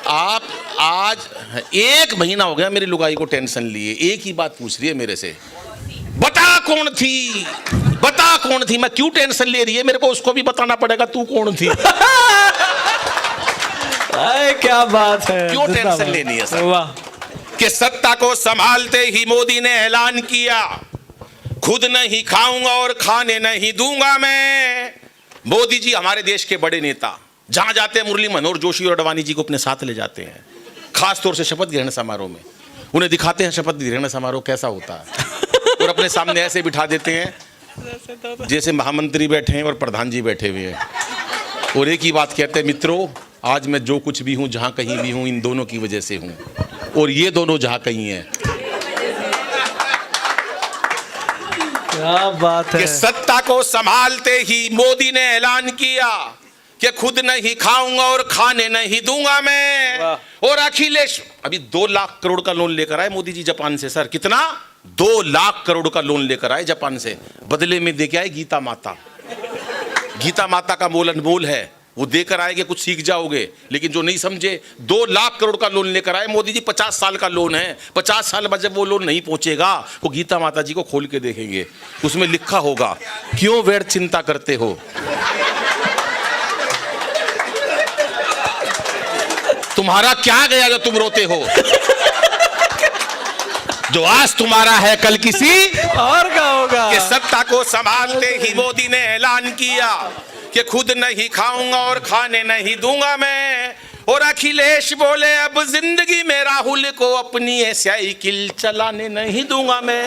आप आज 1 महीना हो गया मेरी लुगाई को टेंशन लिए। एक ही बात पूछ रही है मेरे से, बता कौन थी, बता कौन थी। मैं क्यों टेंशन ले रही है? मेरे को उसको भी बताना पड़ेगा तू कौन थी। क्या बात है, क्यों टेंशन लेनी है सर? वाह। कि सत्ता को संभालते ही मोदी ने ऐलान किया, खुद नहीं खाऊंगा और खाने नहीं दूंगा मैं। मोदी जी हमारे देश के बड़े नेता, जहां जाते हैं मुरली मनोहर जोशी और अडवाणी जी को अपने साथ ले जाते हैं, खास तौर से शपथ ग्रहण समारोह में। उन्हें दिखाते हैं शपथ ग्रहण समारोह कैसा होता है, और अपने सामने ऐसे बिठा देते हैं जैसे महामंत्री बैठे हैं और प्रधान जी बैठे हुए हैं, और एक ही बात कहते हैं, मित्रों आज मैं जो कुछ भी हूं, जहां कहीं भी हूं, इन दोनों की वजह से हूं, और ये दोनों जहां कहीं हैं। क्या बात है। कि सत्ता को संभालते ही मोदी ने ऐलान किया कि खुद नहीं खाऊंगा और खाने नहीं दूंगा मैं। और अखिलेश अभी 2 लाख करोड़ का लोन लेकर आए मोदी जी जापान से। सर कितना? 2 लाख करोड़ का लोन लेकर आए जापान से, बदले में देके आए गीता माता। गीता माता का मोल अनमोल है, वो देकर आएंगे कुछ सीख जाओगे। लेकिन जो नहीं समझे, 2 लाख करोड़ का लोन लेकर आए मोदी जी। 50 साल का लोन है, 50 साल बाद जब वो लोन नहीं पहुंचेगा, वो गीता माता जी को खोल के देखेंगे, उसमें लिखा होगा क्यों व्यर्थ चिंता करते हो। तुम्हारा क्या गया जो तुम रोते हो? जो आज तुम्हारा है कल किसी और का होगा। कि सत्ता को संभालते ही मोदी ने ऐलान किया कि खुद नहीं खाऊंगा और खाने नहीं दूंगा मैं। और अखिलेश बोले अब जिंदगी में राहुल को अपनी साइकिल चलाने नहीं दूंगा मैं।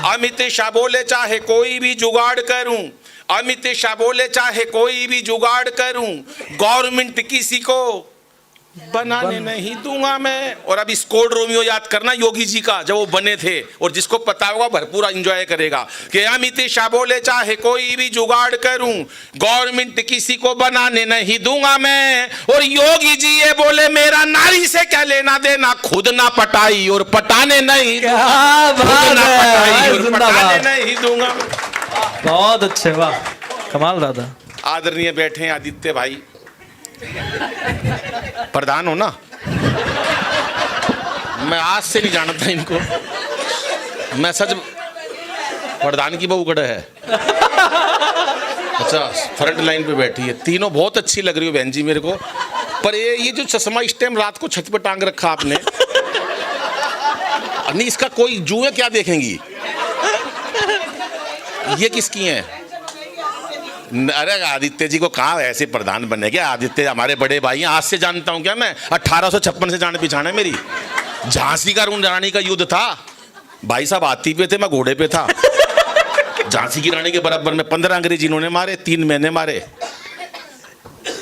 अमित शाह बोले चाहे कोई भी जुगाड़ करूं, अमित शाह बोले चाहे कोई भी जुगाड़ करूं, गवर्नमेंट किसी को बनाने नहीं दूंगा मैं। और अब स्कोड रोमियो याद करना योगी जी का, जब वो बने थे, और जिसको पता होगा भरपूर एंजॉय करेगा। कि अमित शाह बोले चाहे कोई भी जुगाड़ करूं, गवर्नमेंट किसी को बनाने नहीं दूंगा मैं। और योगी जी ये बोले मेरा नारी से क्या लेना देना, खुद ना पटाई और पटाने नहीं, खुद ना पटाई और जिंदाबाद। नहीं दूंगा। बहुत अच्छे, वाह कमाल दादा। आदरणीय बैठे हैं आदित्य भाई, प्रधान हो ना, मैं आज से नहीं जानता इनको, मैं सच प्रधान की बहू कड़े है। अच्छा फ्रंट लाइन पे बैठी है, तीनों बहुत अच्छी लग रही हो बहन जी मेरे को, पर ये जो चश्मा इस टाइम रात को छत पे टांग रखा आपने, नहीं इसका कोई जुए क्या देखेंगी, ये किसकी है? अरे आदित्य जी को कहाँ ऐसे प्रधान बने क्या? आदित्य हमारे बड़े भाई हैं, आज से जानता हूँ क्या मैं, 1856 से जान पहचान है मेरी। झांसी का रानी का युद्ध था, भाई साहब हाथी पे थे, मैं घोड़े पे था। झांसी की रानी के बराबर में 15 अंग्रेज इन्होंने मारे, 3 मैंने मारे।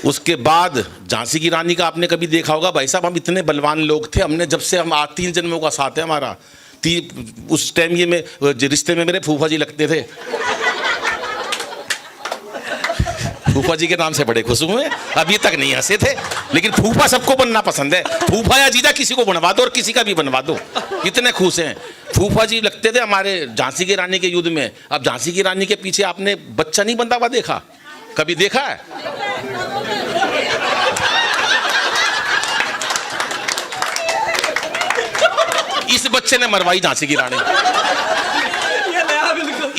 उसके बाद झांसी की रानी का आपने कभी देखा होगा, भाई साहब हम इतने बलवान लोग थे, हमने जब से हम 3 जन्मों का साथ है हमारा। उस टाइम ये में रिश्ते में मेरे फूफा जी लगते थे, फूफा जी के नाम से बड़े खुश हुए, अभी तक नहीं हंसे थे, लेकिन फूफा सबको बनना पसंद है। फूफा या जीजा किसी को बनवा दो और किसी का भी बनवा दो, इतने खुश हैं। फूफा जी लगते थे हमारे झांसी की रानी के युद्ध में। अब झांसी की रानी के पीछे आपने बच्चा नहीं बंधा हुआ देखा, कभी देखा है? इस बच्चे ने मरवाई झांसी की रानी,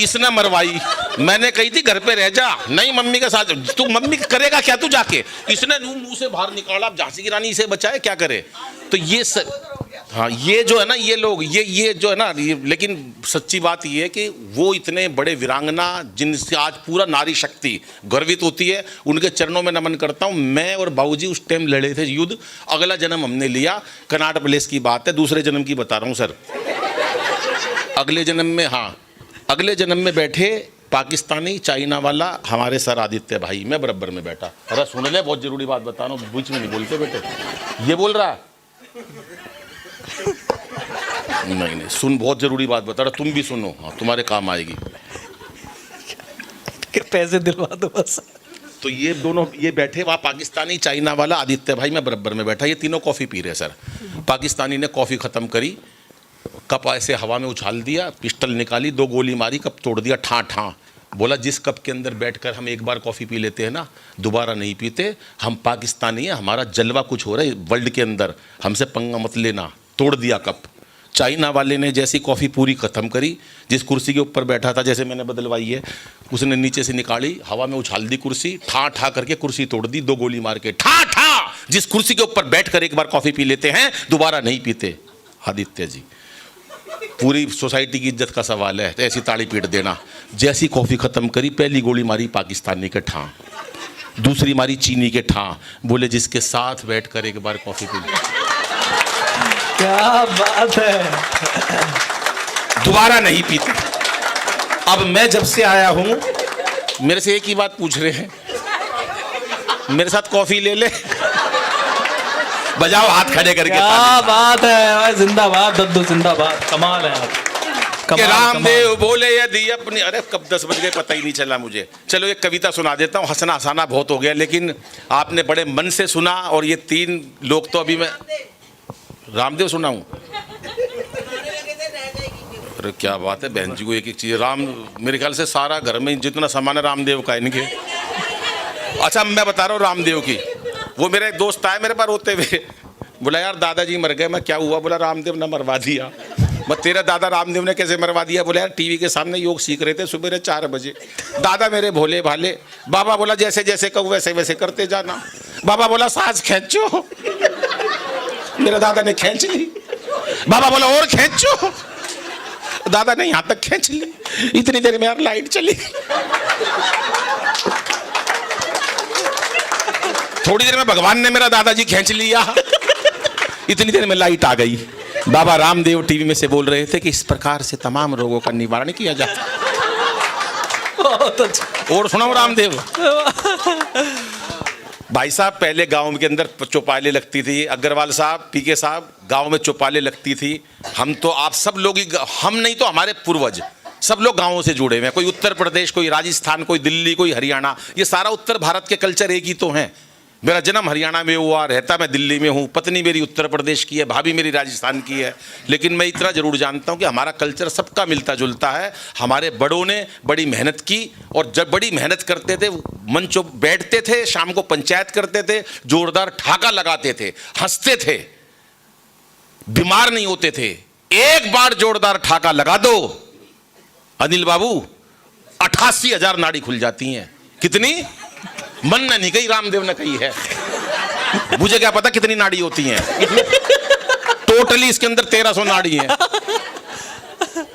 इसने मरवाई। मैंने कही थी घर पे रह जा, नहीं मम्मी के साथ। तू मम्मी करेगा क्या तू जाके? इसने मुंह से बाहर निकाला, झांसी की रानी इसे बचाए क्या करे? तो ये हाँ ये जो है ना, ये लोग ये जो है ना ये, लेकिन सच्ची बात ये है कि वो इतने बड़े वीरांगना जिनसे आज पूरा नारी शक्ति गर्वित होती है, उनके चरणों में नमन करता हूँ। मैं और बाबूजी उस टाइम लड़े थे युद्ध, अगला जन्म हमने लिया, कनाट प्लेस की बात है, दूसरे जन्म की बता रहा हूँ सर। अगले जन्म में, हाँ अगले जन्म में बैठे पाकिस्तानी चाइना वाला हमारे सर आदित्य भाई, मैं बराबर में बैठा। अरे सुन ले, बहुत जरूरी बात बता रहा हूँ, बीच में नहीं बोलते बेटे। ये बोल रहा है नहीं सुन, बहुत जरूरी बात बता रहा, तुम भी सुनो, हाँ तुम्हारे काम आएगी। पैसे दिलवा दो बस। तो ये दोनों ये बैठे वहाँ, पाकिस्तानी चाइना वाला आदित्य भाई, मैं बराबर में बैठा। ये तीनों कॉफ़ी पी रहे सर। पाकिस्तानी ने कॉफ़ी ख़त्म करी, कप ऐसे हवा में उछाल दिया, पिस्टल निकाली, 2 गोली मारी, कप तोड़ दिया ठा ठा। बोला जिस कप के अंदर बैठकर हम एक बार कॉफ़ी पी लेते हैं ना, दोबारा नहीं पीते। हम पाकिस्तानी हैं, हमारा जलवा कुछ हो रहा है वर्ल्ड के अंदर, हमसे पंगा मत लेना। तोड़ दिया कप। चाइना वाले ने जैसी कॉफ़ी पूरी ख़त्म करी, जिस कुर्सी के ऊपर बैठा था, जैसे मैंने बदलवाई है, उसने नीचे से निकाली, हवा में उछाल दी कुर्सी, ठा ठा करके कुर्सी तोड़ दी, 2 गोली मार के ठा ठा। जिस कुर्सी के ऊपर बैठकर एक बार कॉफ़ी पी लेते हैं, दोबारा नहीं पीते। आदित्य जी, पूरी सोसाइटी की इज्जत का सवाल है, तो ऐसी ताड़ी पीट देना। जैसी कॉफ़ी ख़त्म करी, पहली गोली मारी पाकिस्तानी के ठा, दूसरी मारी चीनी के ठा। बोले जिसके साथ बैठकर एक बार कॉफ़ी पी ली, क्या बात है, दोबारा नहीं पीते। अब मैं जब से आया हूं, मेरे से एक ही बात पूछ रहे हैं, मेरे साथ कॉफ़ी ले ले। बजाओ हाथ खड़े करके। क्या बात है, जिंदाबाद दद्दू, जिंदाबाद, कमाल है आप। कि रामदेव बोले यदि अपनी, अरे कब 10 बज गए पता ही नहीं चला मुझे। चलो एक कविता सुना देता हूँ, हंसना हंसाना बहुत हो गया, लेकिन आपने बड़े मन से सुना। और ये 3 लोग तो अभी मैं रामदेव सुनाऊं? अरे क्या बात है बहन जी को एक एक चीज। राम, मेरे ख्याल से सारा घर में जितना सामान है रामदेव का इनके। अच्छा मैं बता रहा हूँ रामदेव की। वो मेरा एक दोस्त आया मेरे पास रोते हुए, बोला यार दादाजी मर गए। मैं क्या हुआ? बोला रामदेव ने मरवा दिया। मैं तेरा दादा रामदेव ने कैसे मरवा दिया? बोला यार टीवी के सामने योग सीख रहे थे सुबह 4 बजे। दादा मेरे भोले भाले। बाबा बोला जैसे जैसे कहूँ वैसे वैसे करते जाना। बाबा बोला सांस खींचो। मेरे दादा ने खींच ली। बाबा बोला और खींचो। दादा ने यहां तक खींच ली। इतनी देर में यार लाइट चली। थोड़ी देर में भगवान ने मेरा दादाजी खींच लिया। इतनी देर में लाइट आ गई। बाबा रामदेव टीवी में से बोल रहे थे कि इस प्रकार से तमाम रोगों का निवारण किया जाता है। बहुत अच्छा। और सुनाओ रामदेव। भाई साहब पहले गांव के अंदर चौपाले लगती थी। अग्रवाल साहब, पीके साहब, गांव में चौपाले लगती थी। हम तो आप सब लोग ही, हम नहीं तो हमारे पूर्वज सब लोग गांवों से जुड़े हुए हैं। कोई उत्तर प्रदेश, कोई राजस्थान, कोई दिल्ली, कोई हरियाणा। ये सारा उत्तर भारत के कल्चर एक ही तो हैं। मेरा जन्म हरियाणा में हुआ, रहता मैं दिल्ली में हूँ, पत्नी मेरी उत्तर प्रदेश की है, भाभी मेरी राजस्थान की है, लेकिन मैं इतना जरूर जानता हूँ कि हमारा कल्चर सबका मिलता जुलता है। हमारे बड़ों ने बड़ी मेहनत की, और जब बड़ी मेहनत करते थे, मंचों बैठते थे, शाम को पंचायत करते थे, जोरदार ठहाका लगाते थे, हंसते थे, बीमार नहीं होते थे। एक बार जोरदार ठहाका लगा दो अनिल बाबू, 88,000 नाड़ी खुल जाती हैं। कितनी? मन ने नहीं कही, रामदेव ने कही है। मुझे क्या पता कितनी नाड़ी होती हैं, टोटली इसके अंदर 1300 नाड़ी हैं।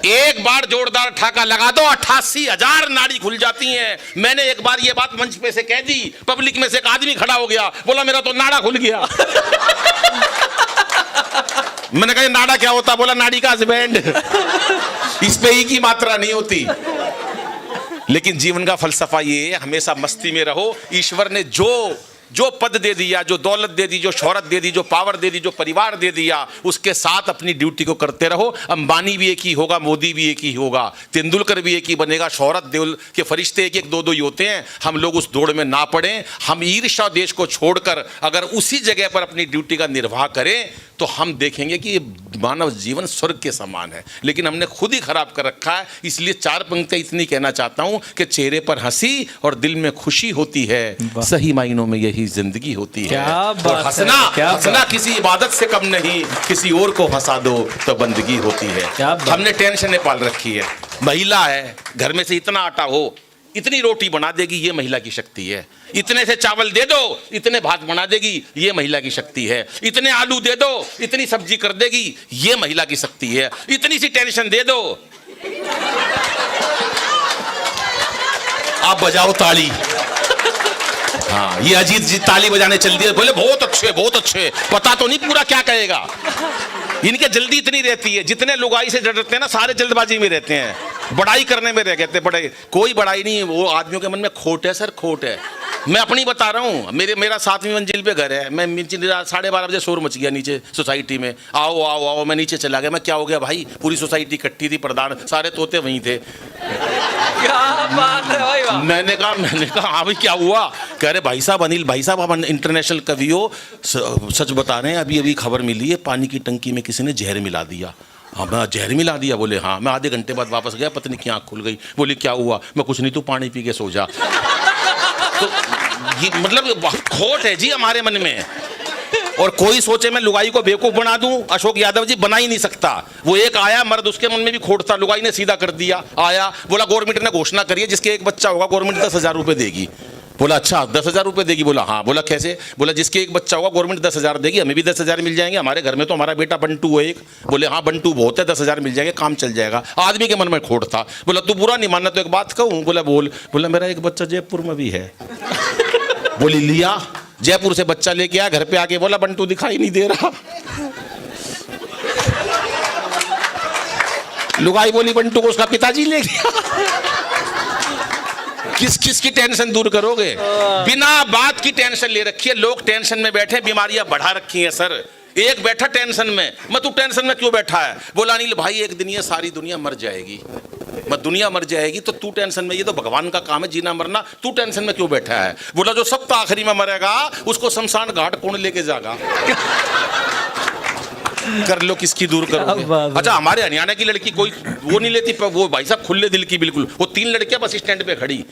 एक बार जोरदार ठहाका लगा दो, 88,000 नाड़ी खुल जाती हैं। मैंने एक बार ये बात मंच पे से कह दी, पब्लिक में से एक आदमी खड़ा हो गया, बोला मेरा तो नाड़ा खुल गया। मैंने कहा नाड़ा क्या होता? बोला नाड़ी का हस्बैंड। इस पे ई की मात्रा नहीं होती। लेकिन जीवन का फलसफा ये है, हमेशा मस्ती में रहो। ईश्वर ने जो पद दे दिया, जो दौलत दे दी, जो शोहरत दे दी, जो पावर दे दी, जो परिवार दे दिया, उसके साथ अपनी ड्यूटी को करते रहो। अंबानी भी एक ही होगा, मोदी भी एक ही होगा, तेंदुलकर भी एक ही बनेगा, शोहरत देवल के फरिश्ते एक दो ही होते हैं। हम लोग उस दौड़ में ना पड़ें। हम ईर्ष्या देश को छोड़कर अगर उसी जगह पर अपनी ड्यूटी का निर्वाह करें तो हम देखेंगे कि मानव जीवन स्वर्ग के समान है। लेकिन हमने खुद ही खराब कर रखा है। इसलिए 4 पंक्तियां इतनी कहना चाहता हूं कि चेहरे पर हंसी और दिल में खुशी होती है, सही मायनों में यही जिंदगी होती है। और हंसना किसी इबादत से कम नहीं, किसी और को हंसा दो तो बंदगी होती है। हमने टेंशन पाल रखी है। महिला है, घर में से इतना आटा हो, इतनी रोटी बना देगी, ये महिला की शक्ति है। इतने से चावल दे दो, इतने भात बना देगी, ये महिला की शक्ति है। इतने आलू दे दो, इतनी सब्जी कर देगी, ये महिला की शक्ति है। इतनी सी टेंशन दे दो, आप बजाओ ताली। हाँ, ये अजीत जी ताली बजाने चल दिए, बोले बहुत अच्छे बहुत अच्छे। पता तो नहीं पूरा क्या कहेगा। इनके जल्दी इतनी रहती है, जितने लुगाई से डरते हैं ना, सारे जल्दबाजी में रहते हैं, बड़ाई करने में रह गए थे। बड़ाई कोई बड़ाई नहीं, वो आदमियों के मन में खोट है सर, खोट है। मैं अपनी बता रहा हूँ, मेरा 7वीं मंजिल पे घर है। मैं 12:30 बजे शोर मच गया नीचे सोसाइटी में, आओ आओ आओ। मैं नीचे चला गया। मैं क्या हो गया भाई, पूरी सोसाइटी इकट्ठी थी, प्रधान सारे तोते वहीं थे। क्या बात है भाई, वाह। मैंने कहा हाँ भाई क्या हुआ? कह रहे भाई साहब, अनिल भाई साहब, आप इंटरनेशनल कवि हो, सच बता रहे हैं, अभी खबर मिली है, पानी की टंकी में किसी ने जहर मिला दिया। हाँ, मैं जहर मिला दिया? बोले हाँ। मैं आधे घंटे बाद वापस गया, पत्नी की आँख खुल गई। बोली क्या हुआ? मैं कुछ नहीं, तू पानी पी के सो जा। तो ये मतलब खोट है जी हमारे मन में। और कोई सोचे मैं लुगाई को बेवकूफ बना दूं, अशोक यादव जी बना ही नहीं सकता। वो एक आया मर्द, उसके मन में भी खोट था, लुगाई ने सीधा कर दिया। आया, बोला गवर्नमेंट ने घोषणा करी है जिसके एक बच्चा होगा गवर्नमेंट 10,000 रुपये देगी। बोला अच्छा 10,000 रुपये देगी? बोला हाँ। बोला कैसे? बोला जिसके एक बच्चा होगा गवर्नमेंट 10,000 देगी, हमें भी 10,000 मिल जाएंगे। हमारे घर में तो हमारा बेटा बंटू है एक। बोले हाँ बंटू बहुत है, 10,000 मिल जाएंगे, काम चल जाएगा। आदमी के मन में खोट था। बोला तू बुरा नहीं मानना तो एक बात कहूँ? बोला बोल। बोला मेरा एक बच्चा जयपुर में भी है। बोली लिया, जयपुर से बच्चा लेके आया, घर पे आके बोला बंटू दिखाई नहीं दे रहा। लुगाई बोली बंटू को उसका पिताजी ले गया। किस की टेंशन दूर करोगे? बिना बात की टेंशन ले रखी है। लोग टेंशन में बैठे, बीमारियां बढ़ा रखी हैं सर। एक बैठा टेंशन में, मैं तू टेंशन में क्यों बैठा है? बोला अनिल भाई एक दिन ये सारी दुनिया मर जाएगी। मैं दुनिया मर जाएगी तो तू टेंशन में, ये तो भगवान का काम है जीना मरना, तू टेंशन में क्यों बैठा है? बोला जो सब तो आखिरी में मरेगा उसको शमशान घाट कौन लेके जाएगा? कर लो, किसकी दूर करोगे? अच्छा हमारे हरियाणा की लड़की कोई वो नहीं लेती, वो भाई साहब खुले दिल की बिल्कुल। वो 3 लड़कियां बस स्टैंड पे खड़ी,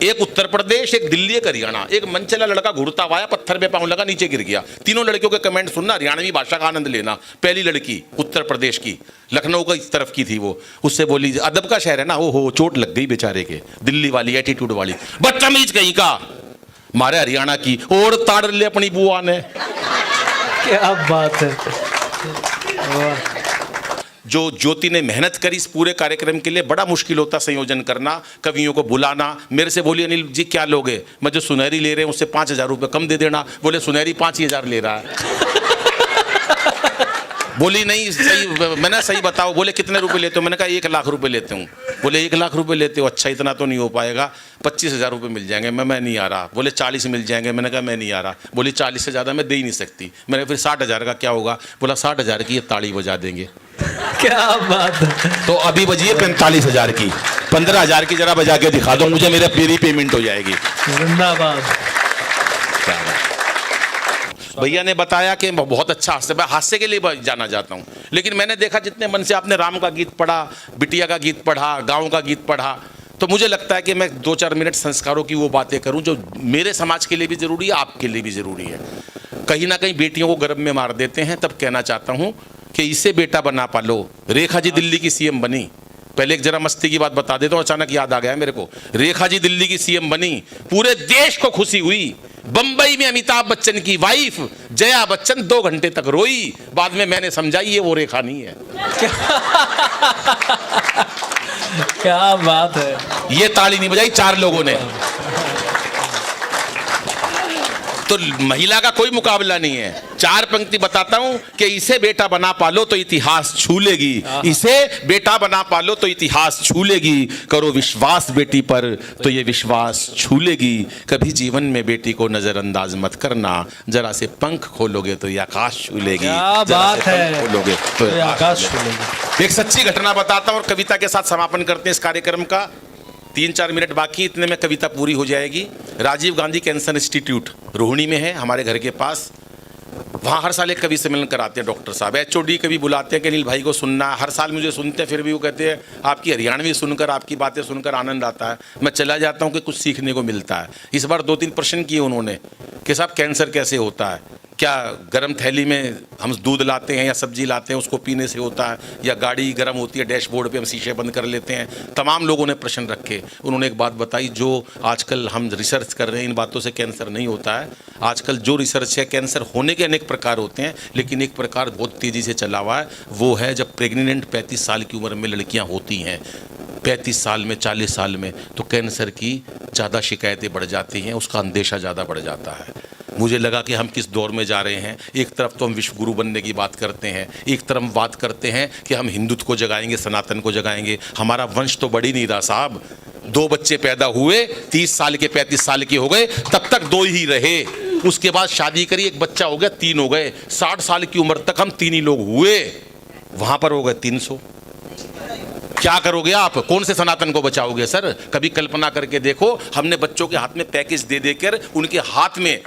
एक उत्तर प्रदेश, एक दिल्ली, एक हरियाणा। एक मनचला लड़का घुड़ता हुआ आया, पत्थर पे पांव लगा, नीचे गिर गया। तीनों लड़कियों के कमेंट सुनना, हरियाणवी भाषा का आनंद लेना। पहली लड़की उत्तर प्रदेश की, लखनऊ का इस तरफ की थी, वो उससे बोली अदब का शहर है ना, हो चोट लग गई बेचारे के। दिल्ली वाली एटीट्यूड वाली बदतमीज कहीं का। मारे हरियाणा की और ताड़ ले अपनी बुआ ने। क्या बात है। जो ज्योति ने मेहनत करी इस पूरे कार्यक्रम के लिए, बड़ा मुश्किल होता संयोजन करना, कवियों को बुलाना। मेरे से बोली अनिल जी क्या लोगे? मैं जो सुनहरी ले रहे हैं उससे 5,000 रुपये कम दे देना। बोले सुनहरी 5,000 ले रहा है। बोली नहीं सही, मैंने सही बताओ। बोले कितने रुपए लेते हो? मैंने कहा 1 लाख रुपए लेते हूँ। बोले 1 लाख रुपए लेते हो? अच्छा इतना तो नहीं हो पाएगा, 25,000 रुपये मिल जाएंगे। मैं नहीं आ रहा। बोले 40 मिल जाएंगे। मैंने कहा मैं नहीं आ रहा। बोली 40 से ज़्यादा मैं दे ही नहीं सकती। मैंने फिर 60,000 का क्या होगा? बोला 60,000 की ये ताड़ी बजा देंगे। क्या बात है। तो अभी बजिए 45,000 की, 15,000 की जरा बजा के दिखा दो मुझे, मेरी पेमेंट हो जाएगी। जिंदाबाद। भैया ने बताया कि बहुत अच्छा हास्य, मैं हास्य के लिए जाना चाहता हूँ, लेकिन मैंने देखा जितने मन से आपने राम का गीत पढ़ा, बिटिया का गीत पढ़ा, गाँव का गीत पढ़ा, तो मुझे लगता है कि मैं 2-4 मिनट संस्कारों की वो बातें करूं जो मेरे समाज के लिए भी ज़रूरी है, आपके लिए भी ज़रूरी है। कहीं ना कहीं बेटियों को गर्भ में मार देते हैं, तब कहना चाहता हूं कि इसे बेटा बना पालो। रेखा जी दिल्ली की सीएम बनी, पहले एक जरा मस्ती की बात बता देता हूं, अचानक याद आ गया मेरे को। रेखा जी दिल्ली की सीएम बनी, पूरे देश को खुशी हुई। बंबई में अमिताभ बच्चन की वाइफ जया बच्चन 2 घंटे तक रोई, बाद में मैंने समझा ये वो रेखा नहीं है। क्या बात है। ये ताली नहीं बजाई 4 लोगों ने। तो महिला का कोई मुकाबला नहीं है। 4 पंक्ति बताता हूं कि इसे बेटा बना पालो तो इतिहास छू लेगी, इसे बेटा बना पालो तो इतिहास छू लेगी, करो विश्वास बेटी पर तो ये विश्वास छू लेगी, कभी जीवन में बेटी को नजरअंदाज मत करना, जरा से पंख खोलोगे तो ये आकाश छू लेगी। क्या बात है, खोलोगे तो ये आकाश छू लेगी। एक सच्ची घटना बताता हूं और कविता के साथ समापन करते हैं इस कार्यक्रम का। 3-4 मिनट बाकी, इतने में कविता पूरी हो जाएगी। राजीव गांधी कैंसर इंस्टीट्यूट रोहिणी में है, हमारे घर के पास। वहाँ हर साल एक कवि सम्मेलन कराते हैं डॉक्टर साहब। HOD कभी बुलाते हैं कि अनिल भाई को सुनना, हर साल मुझे सुनते हैं, फिर भी वो कहते हैं आपकी हरियाणवी सुनकर, आपकी बातें सुनकर आनंद आता है, मैं चला जाता हूँ कि कुछ सीखने को मिलता है। इस बार 2-3 प्रश्न किए उन्होंने कि साहब कैंसर कैसे होता है, क्या गर्म थैली में हम दूध लाते हैं या सब्जी लाते हैं उसको पीने से होता है, या गाड़ी गर्म होती है डैशबोर्ड पे हम शीशे बंद कर लेते हैं। तमाम लोगों ने प्रश्न रखे। उन्होंने एक बात बताई, जो आजकल हम रिसर्च कर रहे हैं इन बातों से कैंसर नहीं होता है। आजकल जो रिसर्च है, कैंसर होने के अनेक प्रकार होते हैं, लेकिन एक प्रकार बहुत तेज़ी से चला हुआ है, वो है जब प्रेग्नेंट 35 साल की उम्र में लड़कियाँ होती हैं, 35 साल में, 40 साल में, तो कैंसर की ज़्यादा शिकायतें बढ़ जाती हैं, उसका अंदेशा ज़्यादा बढ़ जाता है। मुझे लगा कि हम किस दौर में जा रहे हैं। एक तरफ तो हम विश्व गुरु बनने की बात करते हैं, एक तरफ हम बात करते हैं कि हम हिंदुत्व को जगाएंगे, सनातन को जगाएंगे। हमारा वंश तो बढ़ ही नहीं रहा साहब। 2 बच्चे पैदा हुए, 30 साल के 35 साल के हो गए, तब तक 2 ही रहे। उसके बाद शादी करी, एक बच्चा हो गया, 3 हो गए। 60 साल की उम्र तक हम 3 ही लोग हुए, वहां पर हो गए 300। क्या करोगे आप? कौन से सनातन को बचाओगे सर? कभी कल्पना करके देखो, हमने बच्चों के हाथ में पैकेज दे देकर उनके हाथ में,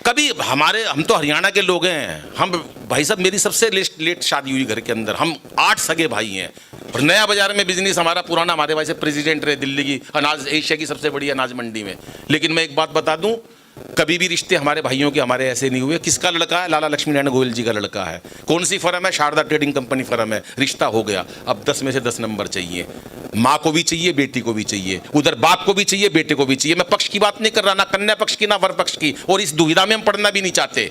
कभी हम तो हरियाणा के लोग हैं, हम भाई साहब, मेरी सबसे लेट शादी हुई घर के अंदर, हम 8 सगे भाई हैं, और नया बाजार में बिजनेस हमारा पुराना, हमारे भाई से प्रेसिडेंट रहे दिल्ली की अनाज, एशिया की सबसे बड़ी अनाज मंडी में। लेकिन मैं एक बात बता दूं, कभी भी रिश्ते हमारे भाइयों के हमारे ऐसे नहीं हुए। किसका लड़का है? लाला लक्ष्मी नारायण गोयल जी का लड़का है। कौन सी फर्म है? शारदा ट्रेडिंग कंपनी फर्म है। रिश्ता हो गया। अब 10 में से 10 नंबर चाहिए, माँ को भी चाहिए, बेटी को भी चाहिए, उधर बाप को भी चाहिए, बेटे को भी चाहिए। मैं पक्ष की बात नहीं कर रहा, ना कन्या पक्ष की ना वर पक्ष की, और इस दुविधा में हम पढ़ना भी नहीं चाहते।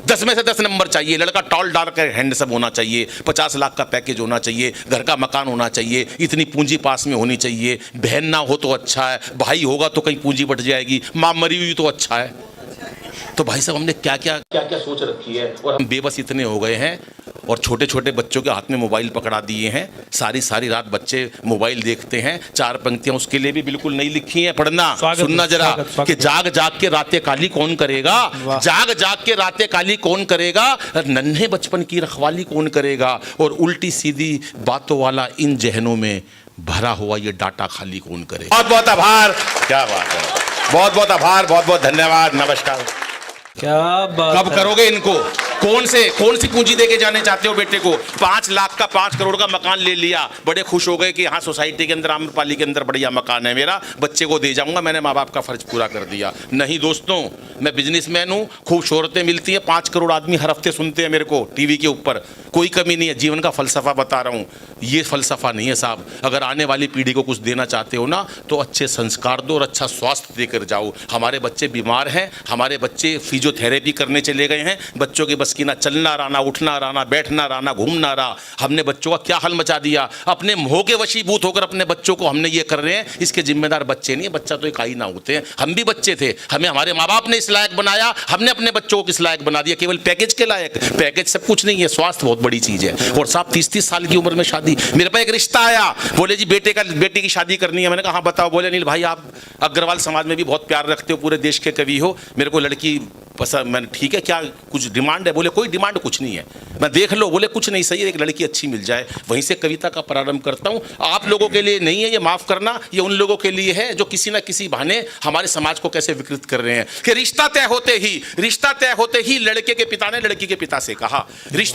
10 में से 10 नंबर चाहिए। लड़का टॉल डाल कर हैंडसम होना चाहिए, 50 लाख का पैकेज होना चाहिए, घर का मकान होना चाहिए, इतनी पूंजी पास में होनी चाहिए। बहन ना हो तो अच्छा है, भाई होगा तो कहीं पूंजी बढ़ जाएगी, माँ मरी हुई तो अच्छा है। तो भाई साहब, हमने क्या क्या सोच रखी है, और हम बेबस इतने हो गए हैं, और छोटे छोटे बच्चों के हाथ में मोबाइल पकड़ा दिए हैं। सारी रात बच्चे मोबाइल देखते हैं। 4 पंक्तियां उसके लिए भी बिल्कुल नहीं लिखी हैं, पढ़ना, सुनना जरा, कि जाग जाग के रातें काली कौन करेगा, जाग जाग के रातें काली कौन करेगा, नन्हे बचपन की रखवाली कौन करेगा, और उल्टी सीधी बातों वाला इन जहनों में भरा हुआ ये डाटा खाली कौन करेगा। बहुत बहुत आभार। क्या बात है, बहुत बहुत आभार, बहुत बहुत धन्यवाद, नमस्कार। क्या बात कब करोगे इनको? कौन सी पूंजी देके जाने चाहते हो बेटे को? 5 लाख का 5 करोड़ का मकान ले लिया, बड़े खुश हो गए कि हाँ सोसाइटी के अंदर, आम्रपाली के अंदर बढ़िया मकान है मेरा, बच्चे को दे जाऊंगा, मैंने माँ बाप का फर्ज पूरा कर दिया। नहीं दोस्तों, मैं बिजनेसमैन हूँ, खूब शोहरतें मिलती हैं, 5 करोड़ आदमी हर हफ्ते सुनते हैं मेरे को टीवी के ऊपर, कोई कमी नहीं है। जीवन का फलसफा बता रहा हूँ, ये फलसफा नहीं है साहब। अगर आने वाली पीढ़ी को कुछ देना चाहते हो ना, तो अच्छे संस्कार दो और अच्छा स्वास्थ्य देकर जाओ। हमारे बच्चे बीमार हैं, हमारे बच्चे फिजियोथेरेपी करने चले गए हैं, बच्चों की बस की ना चलना रहना, उठना रहना, बैठना रहना, घूमना रहा। हमने बच्चों का क्या हाल मचा दिया, अपने मोह के वशीभूत होकर अपने बच्चों को हमने ये कर रहे हैं। इसके जिम्मेदार बच्चे नहीं है, बच्चा तो एक आईना होते हैं। हम भी बच्चे थे, हमें हमारे माँ बाप ने इस लायक बनाया, हमने अपने बच्चों को किस लायक बना दिया? केवल पैकेज के लायक। पैकेज सब कुछ नहीं है, स्वास्थ्य बहुत बड़ी चीज है। और साहब 30-30 साल की उम्र में शादी। मेरे पास एक रिश्ता आया, बोले जी बेटे की शादी करनी है। मैंने कहा हाँ बताओ। बोले अनिल भाई, आप अग्रवाल समाज में भी बहुत प्यार रखते हो, पूरे देश के कवि हो, मेरे को लड़की पसंद, मैंने ठीक है क्या कुछ डिमांड है? बोले कोई डिमांड कुछ नहीं है। मैं देख लो, बोले कुछ नहीं, सही है एक लड़की अच्छी मिल जाए। वहीं से कविता का प्रारंभ करता हूँ। आप लोगों के लिए नहीं है ये, माफ़ करना, ये उन लोगों के लिए है जो किसी ना किसी बहाने हमारे समाज को कैसे विकृत कर रहे हैं कि रिश्ता तय होते ही लड़के के पिता ने लड़की के पिता से कहा।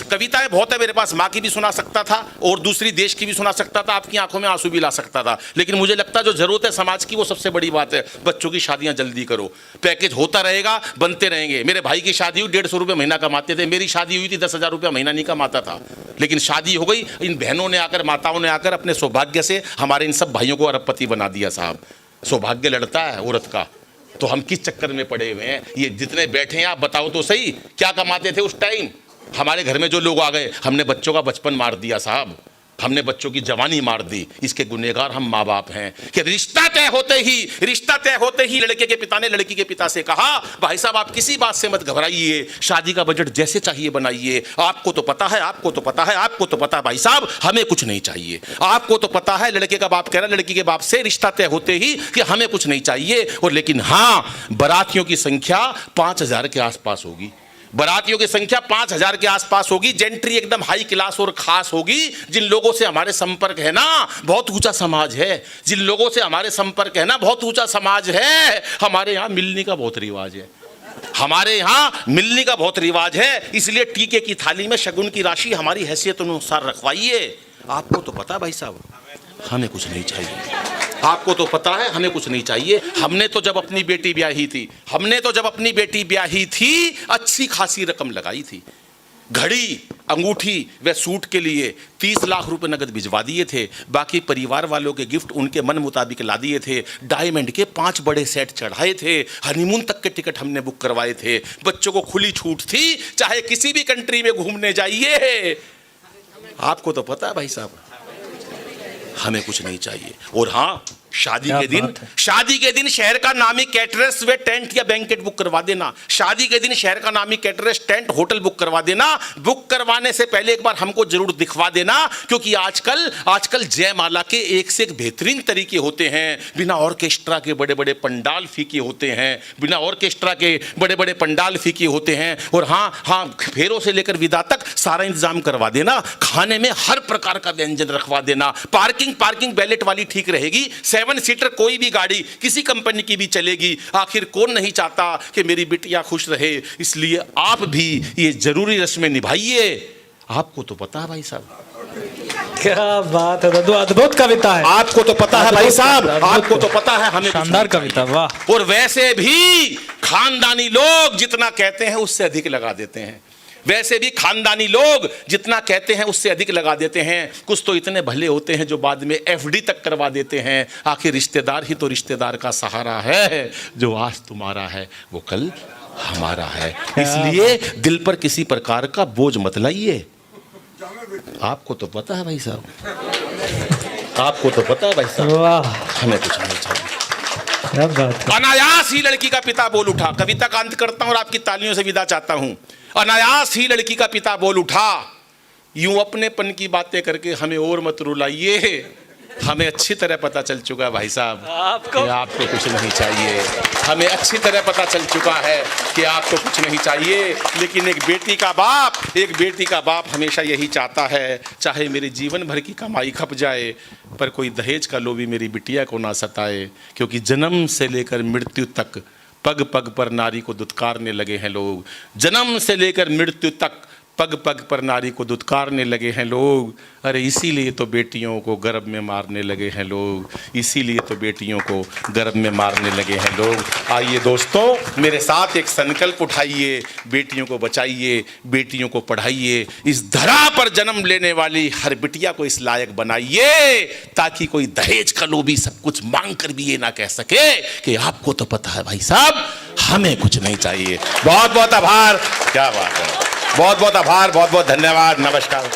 कविताएं बहुत है मेरे पास, माँ की भी सुना सकता था और दूसरी देश की भी सुना सकता था, आपकी आंखों में आंसू भी ला सकता था, लेकिन मुझे लगता है जो जरूरत है समाज की वो सबसे बड़ी बात है। बच्चों की शादियां जल्दी करो, पैकेज होता रहेगा, बनते रहेंगे। मेरे भाई की शादी हुई, 150 रुपये महीना कमाते थे। मेरी शादी हुई थी, 10,000 रुपया महीना नहीं कमाता था, लेकिन शादी हो गई। इन बहनों ने आकर, माताओं ने आकर अपने सौभाग्य से हमारे इन सब भाइयों को अरबपति बना दिया। साहब, सौभाग्य लड़ता है औरत का, तो हम किस चक्कर में पड़े हुए हैं? ये जितने बैठे हैं आप बताओ तो सही, क्या कमाते थे उस टाइम? हमारे घर में जो लोग आ गए, हमने बच्चों का बचपन मार दिया साहब, हमने बच्चों की जवानी मार दी। इसके गुनहगार हम माँ बाप हैं कि रिश्ता तय होते ही लड़के के पिता ने लड़की के पिता से कहा, भाई साहब आप किसी बात से मत घबराइए, शादी का बजट जैसे चाहिए बनाइए। आपको तो पता है भाई साहब, हमें कुछ नहीं चाहिए। आपको तो पता है, लड़के का बाप कह रहा है लड़की के बाप से, रिश्ता तय होते ही कि हमें कुछ नहीं चाहिए। और लेकिन हाँ, बारातियों की संख्या 5,000 के आसपास होगी, बारातियों की संख्या 5,000 के आसपास होगी। जेंट्री एकदम हाई क्लास और खास होगी। जिन लोगों से हमारे संपर्क है ना, बहुत ऊंचा समाज है। जिन लोगों से हमारे संपर्क है ना, बहुत ऊंचा समाज है। हमारे यहाँ मिलने का बहुत रिवाज है, इसलिए टीके की थाली में शगुन की राशि हमारी हैसियत अनुसार रखवाइए। आपको तो पता भाई साहब, हमें कुछ नहीं चाहिए। आपको तो पता है हमें कुछ नहीं चाहिए। हमने तो जब अपनी बेटी ब्याही थी अच्छी खासी रकम लगाई थी। घड़ी, अंगूठी व सूट के लिए 30 लाख रुपए नगद भिजवा दिए थे। बाकी परिवार वालों के गिफ्ट उनके मन मुताबिक ला दिए थे। डायमंड के 5 बड़े सेट चढ़ाए थे। हनीमून तक के टिकट हमने बुक करवाए थे। बच्चों को खुली छूट थी, चाहे किसी भी कंट्री में घूमने जाइए। आपको तो पता है भाई साहब, हमें कुछ नहीं चाहिए। और हाँ, शादी के दिन शहर का नामी कैटरर्स व टेंट या बैंकेट बुक करवा देना। शादी के दिन शहर का नामी कैटरर्स, टेंट, होटल बुक करवा देना। बुक करवाने से पहले एक बार हमको जरूर दिखवा देना, क्योंकि आजकल जयमाला के एक से एक बेहतरीन तरीके होते हैं। बिना ऑर्केस्ट्रा के बड़े बड़े पंडाल फीके होते हैं। और हाँ, फेरों से लेकर विदा तक सारा इंतजाम करवा देना। खाने में हर प्रकार का व्यंजन रखवा देना। पार्किंग बैलेट वाली ठीक रहेगी। 7 सीटर कोई भी गाड़ी किसी कंपनी की भी चलेगी। आखिर कौन नहीं चाहता कि मेरी बिटिया खुश रहे? इसलिए आप भी ये जरूरी रस्में निभाइए। आपको तो पता है भाई साहब, क्या बात है, अद्भुत कविता है। आपको तो पता है भाई साहब, आपको तो पता है हमें। शानदार कविता, वाह। और वैसे भी खानदानी लोग जितना कहते हैं उससे अधिक लगा देते हैं। कुछ तो इतने भले होते हैं जो बाद में FD तक करवा देते हैं। आखिर रिश्तेदार ही तो रिश्तेदार का सहारा है। जो आज तुम्हारा है वो कल हमारा है। इसलिए दिल पर किसी प्रकार का बोझ मत लाइए। आपको तो पता है भाई साहब, वाह, हमें कुछ नहीं चाहिए। अनायास ही लड़की का पिता बोल उठा। कविता का अंत करता हूं और आपकी तालियों से विदा चाहता हूं। अनायास ही लड़की का पिता बोल उठा, यूं अपनेपन की बातें करके हमें और मत रुलाइए। हमें अच्छी तरह पता चल चुका है भाई साहब कि आपको कुछ नहीं चाहिए। हमें अच्छी तरह पता चल चुका है कि आपको कुछ नहीं चाहिए। लेकिन एक बेटी का बाप हमेशा यही चाहता है, चाहे मेरे जीवन भर की कमाई खप जाए, पर कोई दहेज का लोभी मेरी बिटिया को ना सताए। क्योंकि जन्म से लेकर मृत्यु तक पग पग पर नारी को दुत्कारने लगे हैं लोग। जन्म से लेकर मृत्यु तक पग पग पर नारी को दुत्कारने लगे हैं लोग। अरे इसीलिए तो बेटियों को गर्भ में मारने लगे हैं लोग। आइए दोस्तों, मेरे साथ एक संकल्प उठाइए, बेटियों को बचाइए, बेटियों को पढ़ाइए। इस धरा पर जन्म लेने वाली हर बिटिया को इस लायक बनाइए, ताकि कोई दहेज का लोभी सब कुछ मांग कर भी ये ना कह सके कि आपको तो पता है भाई साहब, हमें कुछ नहीं चाहिए। बहुत बहुत आभार। क्या बात है, बहुत बहुत आभार, बहुत बहुत धन्यवाद। नमस्कार।